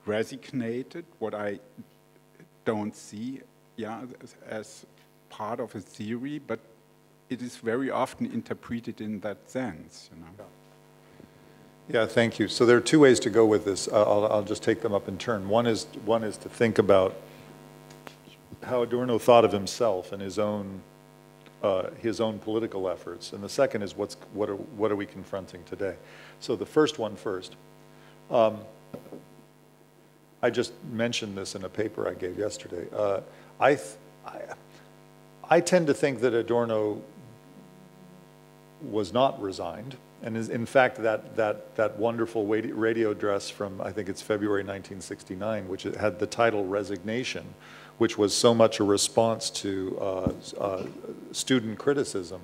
resignated, what I don't see, yeah, as part of a theory, but it is very often interpreted in that sense, you know. Yeah, thank you. So there are two ways to go with this. I'll just take them up in turn. One is to think about Adorno thought of himself and his own political efforts, and the second is what are we confronting today. So the first one first. I just mentioned this in a paper I gave yesterday. I tend to think that Adorno was not resigned, and is, in fact, that wonderful radio address from, I think it's February 1969, which had the title Resignation, which was so much a response to student criticism,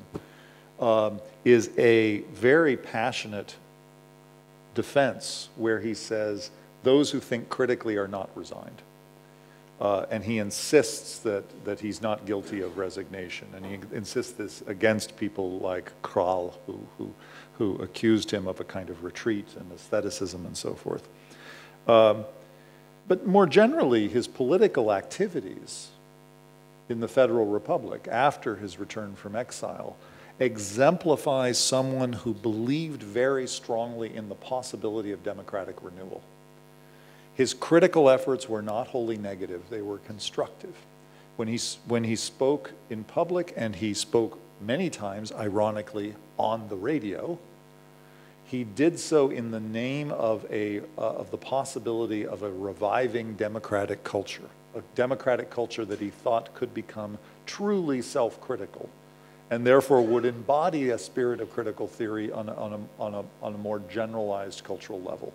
is a very passionate defense where he says, those who think critically are not resigned. And he insists that he's not guilty of resignation. And he insists this against people like Rahel, who accused him of a kind of retreat and aestheticism and so forth. But more generally, his political activities in the Federal Republic after his return from exile exemplifies someone who believed very strongly in the possibility of democratic renewal. His critical efforts were not wholly negative, they were constructive. When he spoke in public, and he spoke many times, ironically, on the radio, he did so in the name of the possibility of a reviving democratic culture, a democratic culture that he thought could become truly self-critical, and therefore would embody a spirit of critical theory on a more generalized cultural level.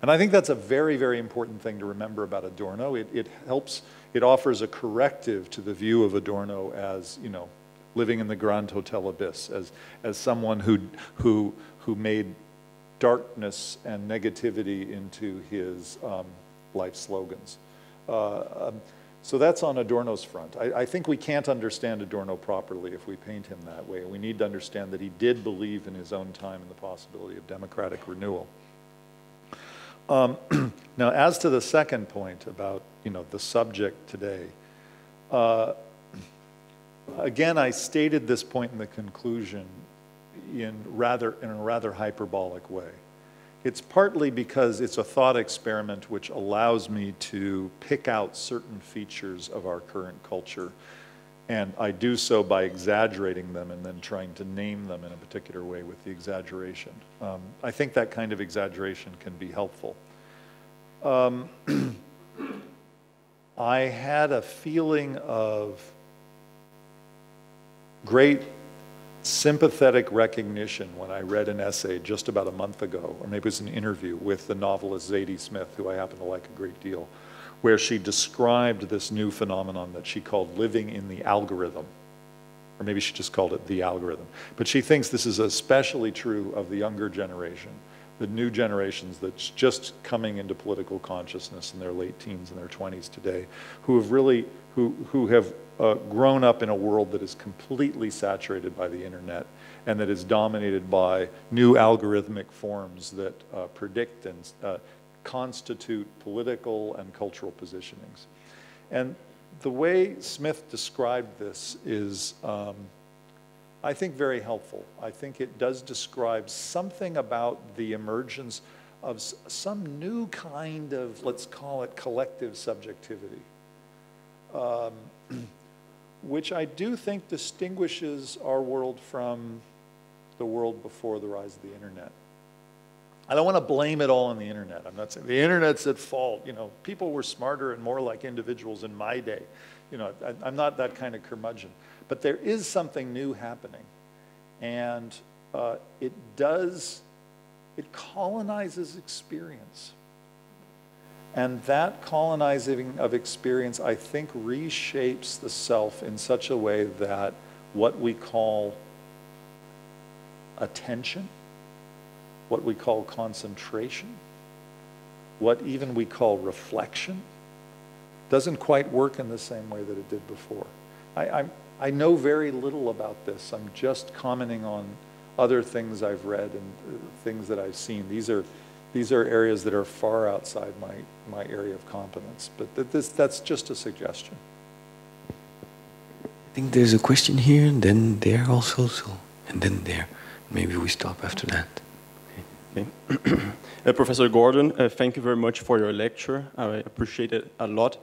And I think that's a very, very important thing to remember about Adorno. It offers a corrective to the view of Adorno as, you know, living in the Grand Hotel Abyss, as someone who made darkness and negativity into his life slogans. So that's on Adorno's front. I think we can't understand Adorno properly if we paint him that way. We need to understand that he did believe in his own time in the possibility of democratic renewal. Now, as to the second point about, you know, the subject today, again, I stated this point in the conclusion in a rather hyperbolic way. It's partly because it's a thought experiment which allows me to pick out certain features of our current culture, and I do so by exaggerating them and then trying to name them in a particular way with the exaggeration. I think that kind of exaggeration can be helpful. I had a feeling of great sympathetic recognition when I read an essay just about a month ago, or maybe it was an interview with the novelist Zadie Smith, who I happen to like a great deal, where she described this new phenomenon that she called living in the algorithm. Or maybe she just called it the algorithm. But she thinks this is especially true of the younger generation, the new generations that's just coming into political consciousness in their late teens and their 20s today, who have really, who have grown up in a world that is completely saturated by the internet and that is dominated by new algorithmic forms that predict and constitute political and cultural positionings. And the way Smith described this is, I think, very helpful. I think it does describe something about the emergence of some new kind of, let's call it, collective subjectivity, which I do think distinguishes our world from the world before the rise of the internet. I don't want to blame it all on the internet. I'm not saying the internet's at fault. You know, people were smarter and more like individuals in my day. You know, I'm not that kind of curmudgeon. But there is something new happening. And it colonizes experience. And that colonizing of experience, I think, reshapes the self in such a way that what we call attention, what we call concentration, what even we call reflection, doesn't quite work in the same way that it did before. I know very little about this. I'm just commenting on other things I've read and things that I've seen. These are areas that are far outside my area of competence, but that's just a suggestion. I think there's a question here, and then there also, and then there. Maybe we stop after that. Okay. Professor Gordon, thank you very much for your lecture. I appreciate it a lot.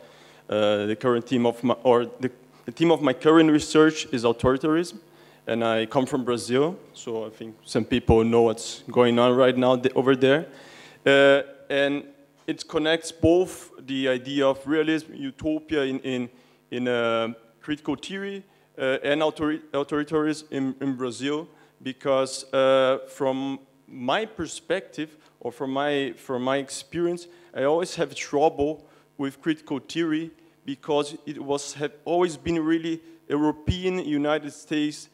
The current theme of my, the theme of my current research is authoritarianism, and I come from Brazil, so I think some people know what's going on right now over there. And it connects both the idea of realism, utopia in critical theory, and authoritarianism in Brazil, because from my perspective, or from my experience, I always have trouble with critical theory because it had always been really European, United States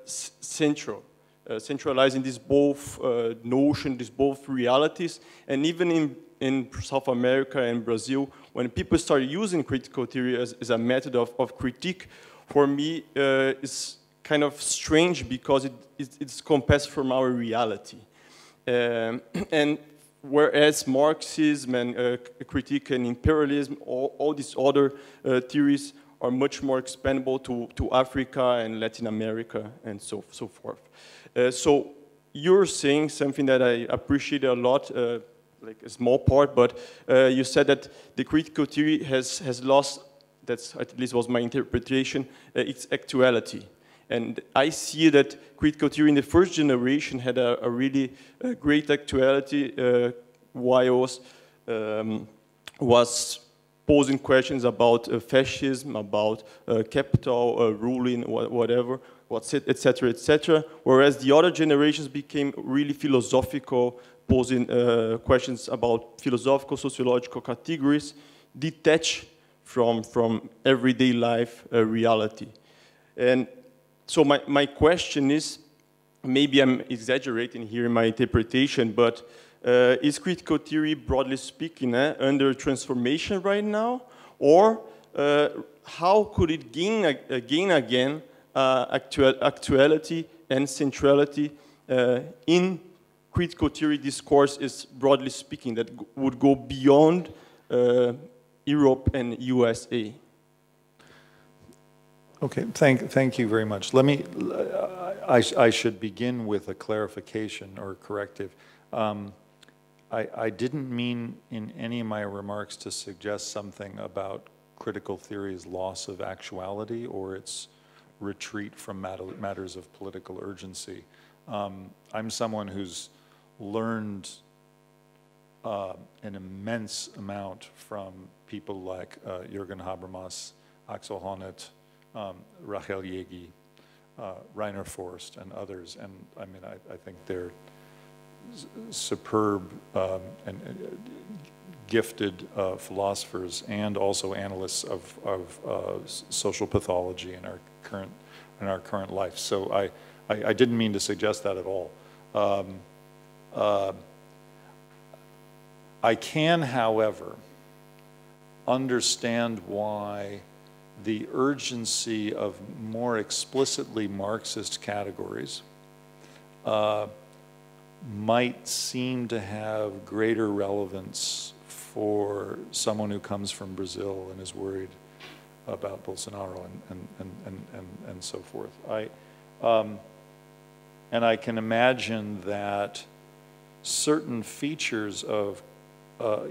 centralizing these both notions, these both realities, and even in South America and Brazil, when people started using critical theory as a method of critique, for me it's kind of strange because it's compassed from our reality. And whereas Marxism and critique and imperialism, all these other theories are much more expandable to Africa and Latin America and so forth. So you're saying something that I appreciate a lot, like a small part, but you said that the critical theory has lost, that's at least was my interpretation, its actuality. And I see that critical theory in the first generation had a really great actuality while was posing questions about fascism, about capital ruling, whatever, etc., etc. Whereas the other generations became really philosophical, posing questions about philosophical, sociological categories, detached from everyday life reality. And so my question is, maybe I'm exaggerating here in my interpretation, but is critical theory, broadly speaking, under transformation right now? Or how could it gain again actuality and centrality in critical theory discourse, is broadly speaking, that would go beyond Europe and USA? Okay, thank you very much. Let me, I should begin with a clarification or corrective. I didn't mean in any of my remarks to suggest something about critical theory's loss of actuality or its retreat from matters of political urgency. I'm someone who's learned an immense amount from people like Jürgen Habermas, Axel Honneth, Rahel Jaeggi, Rainer Forst, and others. And I mean, I think they're superb and gifted philosophers and also analysts of social pathology in our current life. So I didn't mean to suggest that at all. I can, however, understand why the urgency of more explicitly Marxist categories might seem to have greater relevance for someone who comes from Brazil and is worried about Bolsonaro and so forth. And I can imagine that certain features of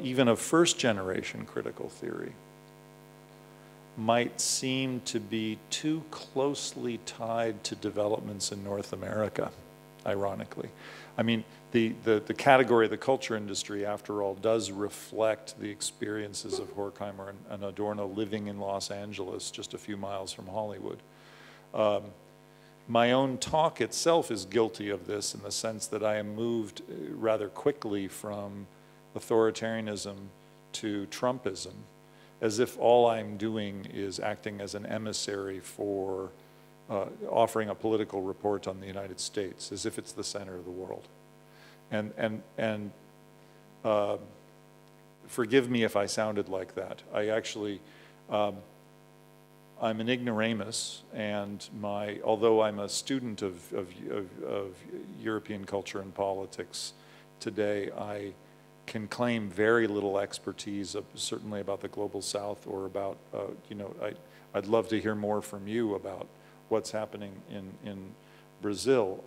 even of first-generation critical theory might seem to be too closely tied to developments in North America, ironically. I mean, the category of the culture industry, after all, does reflect the experiences of Horkheimer and Adorno living in Los Angeles, just a few miles from Hollywood. My own talk itself is guilty of this in the sense that I am moved rather quickly from authoritarianism to Trumpism, as if all I'm doing is acting as an emissary for offering a political report on the United States, as if it's the center of the world. And forgive me if I sounded like that. I actually, I'm an ignoramus, and although I'm a student of European culture and politics today, I can claim very little expertise, certainly about the global South or about, you know, I'd love to hear more from you about what's happening in Brazil.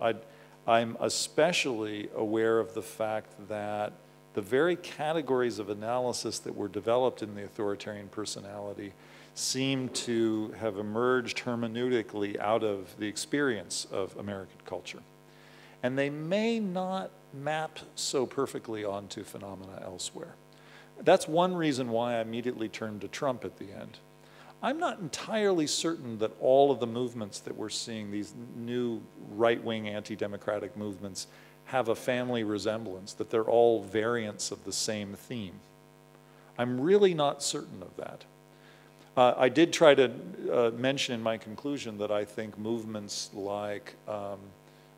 I'm especially aware of the fact that the very categories of analysis that were developed in the authoritarian personality seem to have emerged hermeneutically out of the experience of American culture. And they may not map so perfectly onto phenomena elsewhere. That's one reason why I immediately turned to Trump at the end. I'm not entirely certain that all of the movements that we're seeing, these new right-wing anti-democratic movements, have a family resemblance, that they're all variants of the same theme. I'm really not certain of that. I did try to mention in my conclusion that I think movements like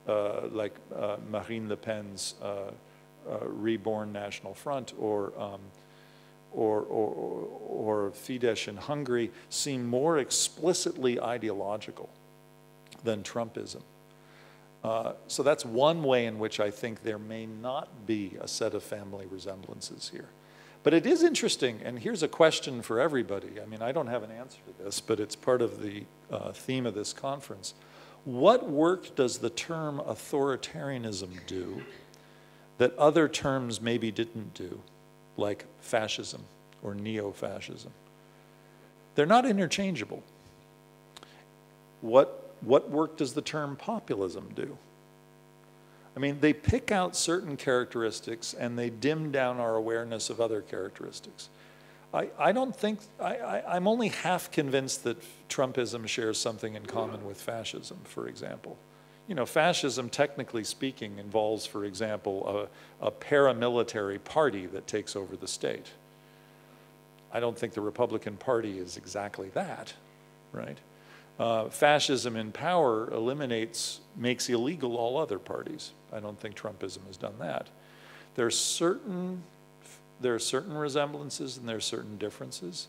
Marine Le Pen's Reborn National Front or Fidesz in Hungary seem more explicitly ideological than Trumpism. So that's one way in which I think there may not be a set of family resemblances here. But it is interesting, and here's a question for everybody. I mean, I don't have an answer to this, but it's part of the theme of this conference. What work does the term authoritarianism do that other terms maybe didn't do, like fascism or neo-fascism? They're not interchangeable. What work does the term populism do? I mean, they pick out certain characteristics and they dim down our awareness of other characteristics. I don't think, I'm only half convinced that Trumpism shares something in common with fascism, for example. You know, fascism, technically speaking, involves, for example, a paramilitary party that takes over the state. I don't think the Republican Party is exactly that, right? Fascism in power makes illegal all other parties. I don't think Trumpism has done that. There are certain resemblances and there are certain differences.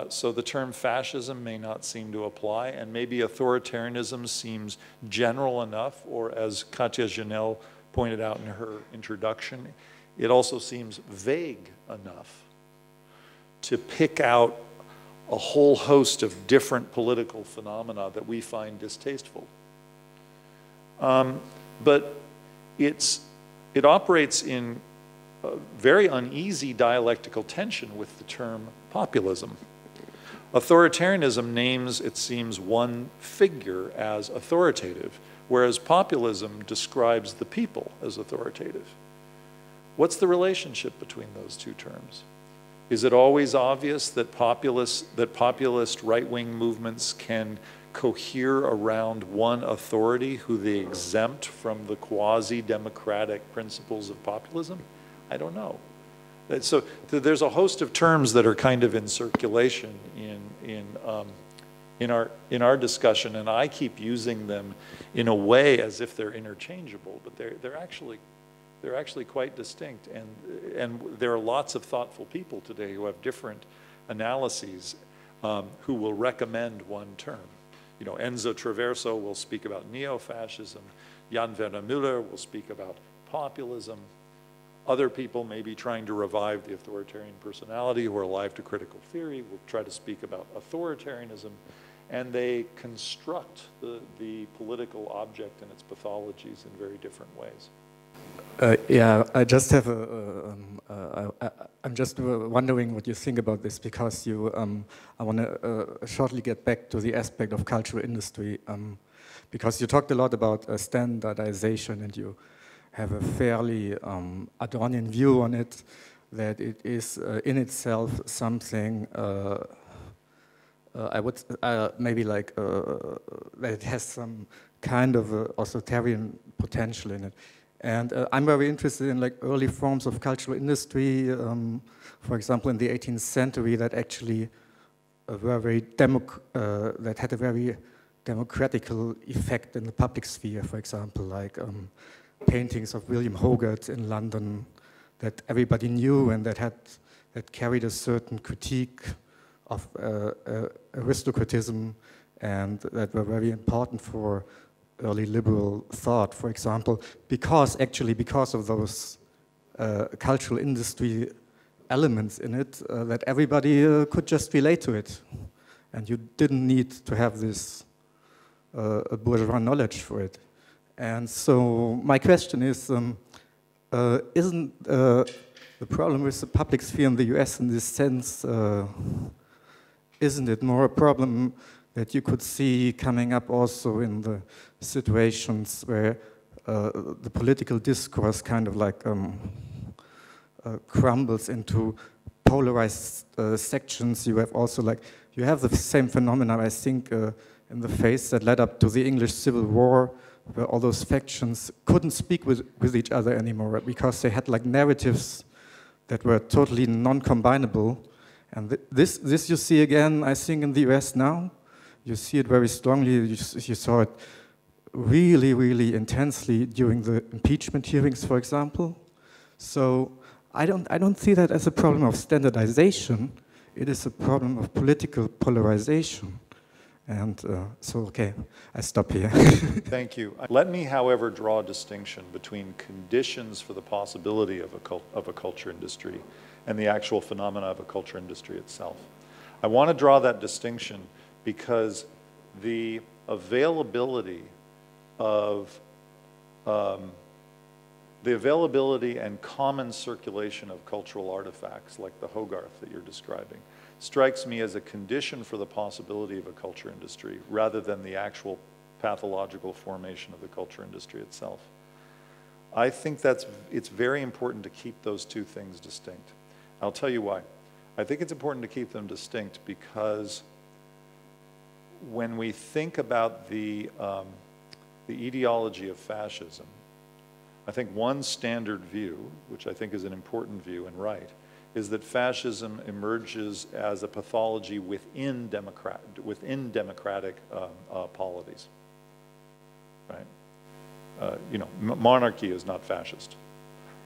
So the term fascism may not seem to apply, and maybe authoritarianism seems general enough, or as Katja Janel pointed out in her introduction, it also seems vague enough to pick out a whole host of different political phenomena that we find distasteful. But it operates in a very uneasy dialectical tension with the term populism. Authoritarianism names, it seems, one figure as authoritative, whereas populism describes the people as authoritative. What's the relationship between those two terms? Is it always obvious that populist right-wing movements can cohere around one authority who they exempt from the quasi-democratic principles of populism? I don't know. So there's a host of terms that are kind of in circulation in our discussion, and I keep using them in a way as if they're interchangeable, but they're actually quite distinct, and there are lots of thoughtful people today who have different analyses who will recommend one term. You know, Enzo Traverso will speak about neo-fascism. Jan Werner Müller will speak about populism. Other people may be trying to revive the authoritarian personality who are alive to critical theory, will try to speak about authoritarianism, and they construct the political object and its pathologies in very different ways. Yeah, I just have I'm just wondering what you think about this, because I want to shortly get back to the aspect of cultural industry, because you talked a lot about standardization, and you have a fairly Adornian view on it, that it is in itself something I would maybe like that it has some kind of authoritarian potential in it. And I'm very interested in like early forms of cultural industry, for example, in the 18th century, that actually were very that had a very democratical effect in the public sphere. For example, like paintings of William Hogarth in London that everybody knew and that carried a certain critique of aristocratism, and that were very important for early liberal thought, for example, because of those cultural industry elements in it, that everybody could just relate to it. And you didn't need to have this bourgeois knowledge for it. And so my question is, isn't the problem with the public sphere in the US in this sense, isn't it more a problem that you could see coming up also in the situations where the political discourse kind of like crumbles into polarized sections? You have also like, you have the same phenomena, I think, in the phase that led up to the English Civil War, where all those factions couldn't speak with each other anymore because they had like narratives that were totally non-combinable. And this you see again, I think, in the US now. You see it very strongly. You saw it really, really intensely during the impeachment hearings, for example. So I don't see that as a problem of standardization. It is a problem of political polarization. And so, okay, I stop here. Thank you. Let me, however, draw a distinction between conditions for the possibility of a culture industry and the actual phenomena of a culture industry itself. I want to draw that distinction because the availability and common circulation of cultural artifacts like the Hogarth that you're describing strikes me as a condition for the possibility of a culture industry rather than the actual pathological formation of the culture industry itself. I think it's very important to keep those two things distinct. I'll tell you why. I think it's important to keep them distinct because when we think about the ideology of fascism, I think one standard view, which I think is an important view and right, is that fascism emerges as a pathology within democratic polities, right? You know, monarchy is not fascist.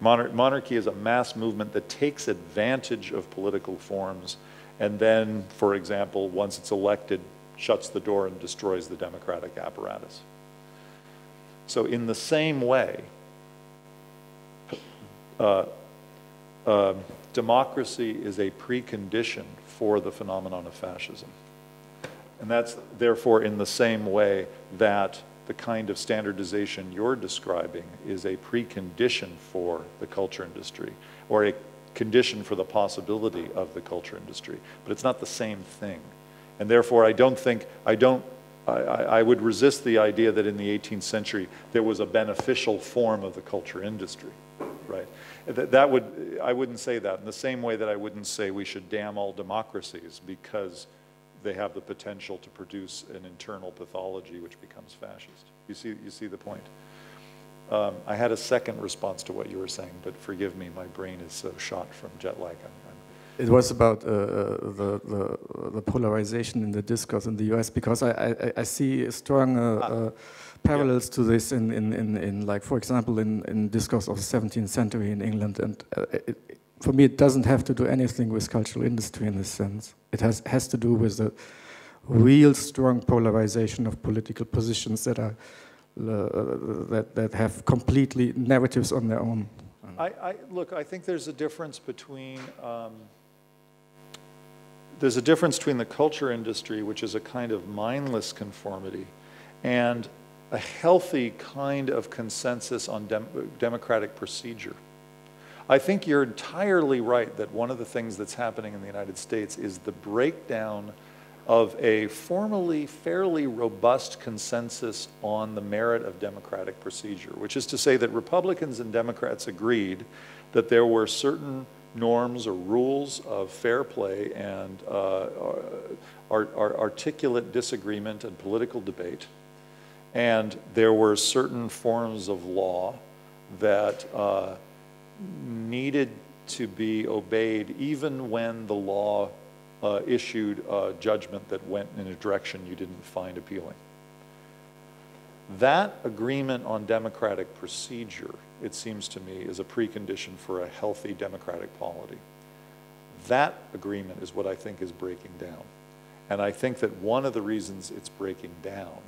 Monarchy is a mass movement that takes advantage of political forms and then, for example, once it's elected, shuts the door and destroys the democratic apparatus. So in the same way, democracy is a precondition for the phenomenon of fascism. And that's therefore in the same way that the kind of standardization you're describing is a precondition for the culture industry, or a condition for the possibility of the culture industry. But it's not the same thing. And therefore I would resist the idea that in the 18th century there was a beneficial form of the culture industry, right? I wouldn't say that in the same way that I wouldn't say we should damn all democracies because they have the potential to produce an internal pathology which becomes fascist. You see the point? I had a second response to what you were saying, but forgive me, my brain is so shot from jet lag. It was about the polarization in the discourse in the US, because I see strong parallels to this in like, for example, in discourse of the 17th century in England. And for me, it doesn't have to do anything with cultural industry in this sense. It has to do with the real strong polarization of political positions that are that have completely narratives on their own. Look, I think there's a difference between the culture industry, which is a kind of mindless conformity, and a healthy kind of consensus on democratic procedure. I think you're entirely right that one of the things that's happening in the United States is the breakdown of a formally fairly robust consensus on the merit of democratic procedure, which is to say that Republicans and Democrats agreed that there were certain norms or rules of fair play and articulate disagreement and political debate, and there were certain forms of law that needed to be obeyed even when the law issued a judgment that went in a direction you didn't find appealing. That agreement on democratic procedure, it seems to me, is a precondition for a healthy democratic polity. That agreement is what I think is breaking down. And I think that one of the reasons it's breaking down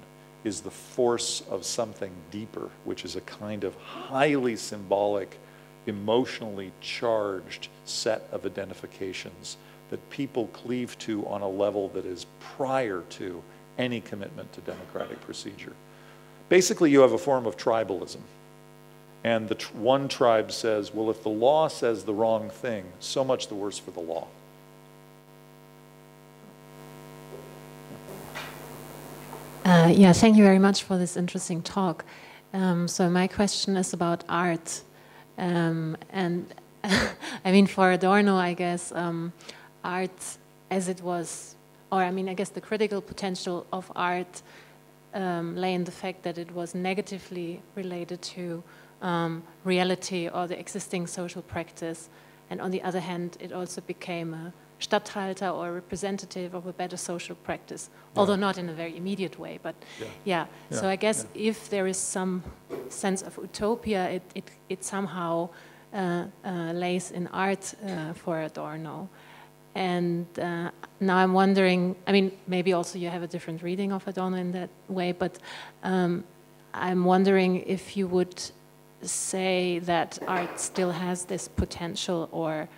is the force of something deeper, which is a kind of highly symbolic, emotionally charged set of identifications that people cleave to on a level that is prior to any commitment to democratic procedure. Basically, you have a form of tribalism. And the one tribe says, well, if the law says the wrong thing, so much the worse for the law. Yeah, thank you very much for this interesting talk. So my question is about art. And I mean, for Adorno, I guess, art as it was, or I mean, I guess the critical potential of art lay in the fact that it was negatively related to reality or the existing social practice. And on the other hand, it also became a Statthalter or representative of a better social practice, although not in a very immediate way. But yeah. So I guess if there is some sense of utopia, it somehow lays in art for Adorno. And now I'm wondering, I mean, maybe also you have a different reading of Adorno in that way, but I'm wondering if you would say that art still has this potential, or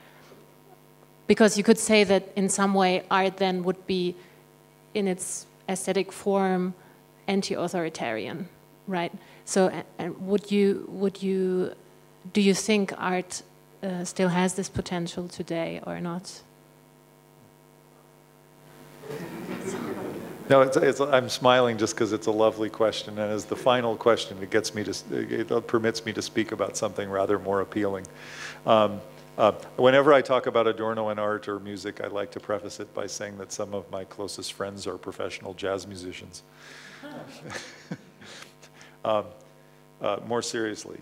because you could say that in some way art then would be in its aesthetic form anti-authoritarian, right? So do you think art still has this potential today or not? No, I'm smiling just because it's a lovely question, and as the final question, it permits me to speak about something rather more appealing. Whenever I talk about Adorno and art or music, I like to preface it by saying that some of my closest friends are professional jazz musicians. More seriously,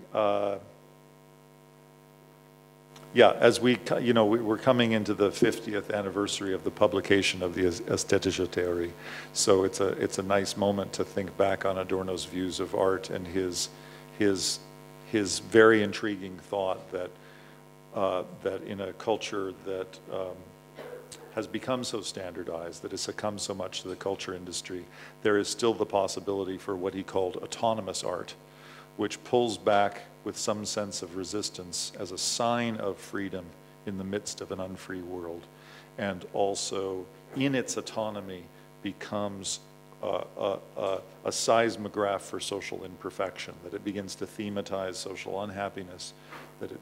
yeah, as we're coming into the 50th anniversary of the publication of the Aesthetische Theorie, so it's a nice moment to think back on Adorno's views of art and his very intriguing thought that that in a culture that has become so standardized, that has succumbed so much to the culture industry, there is still the possibility for what he called autonomous art, which pulls back with some sense of resistance as a sign of freedom in the midst of an unfree world, and also in its autonomy becomes a seismograph for social imperfection, that it begins to thematize social unhappiness, that it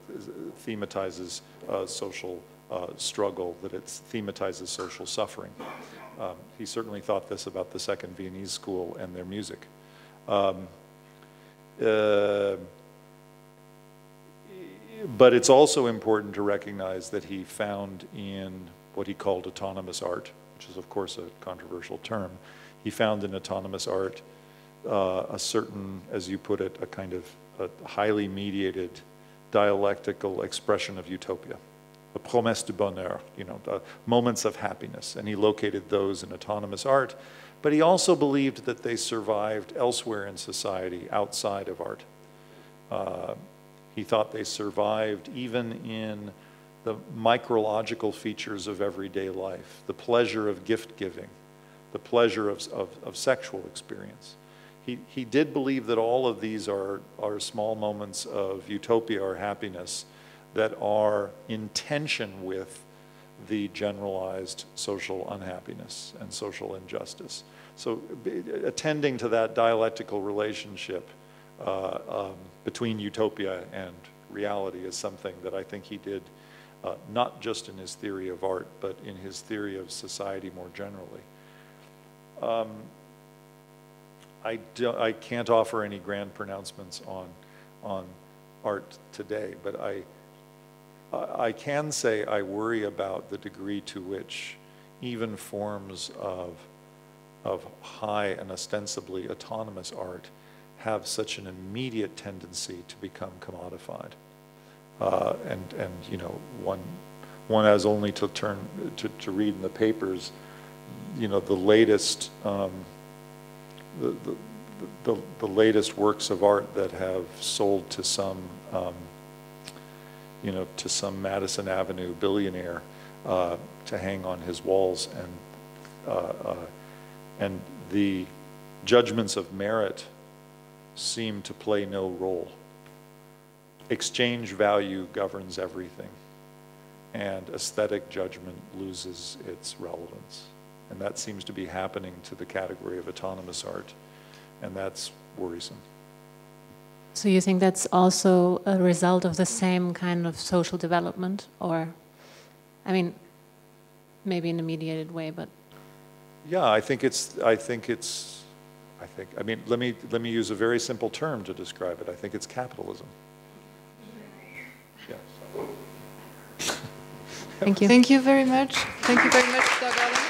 thematizes social struggle, that it thematizes social suffering. He certainly thought this about the Second Viennese School and their music. But it's also important to recognize that he found in what he called autonomous art, which is of course a controversial term, he found in autonomous art a certain, as you put it, a kind of a highly mediated dialectical expression of utopia, a promesse du bonheur, the moments of happiness, and he located those in autonomous art. But he also believed that they survived elsewhere in society outside of art. He thought they survived even in the micrological features of everyday life, the pleasure of gift giving, the pleasure of sexual experience. He did believe that all of these are small moments of utopia or happiness that are in tension with the generalized social unhappiness and social injustice. So attending to that dialectical relationship between utopia and reality is something that I think he did not just in his theory of art, but in his theory of society more generally. I can't offer any grand pronouncements on art today, but I can say I worry about the degree to which even forms of high and ostensibly autonomous art have such an immediate tendency to become commodified. And one has only to turn to read in the papers, the latest the latest works of art that have sold to some to some Madison Avenue billionaire to hang on his walls, and the judgments of merit seem to play no role. Exchange value governs everything, and aesthetic judgment loses its relevance. And that seems to be happening to the category of autonomous art, and that's worrisome. So you think that's also a result of the same kind of social development, or, I mean, maybe in a mediated way, but. Yeah, I mean, let me use a very simple term to describe it. I think it's capitalism. Yeah. Thank you. Thank you very much. Thank you very much, Dr.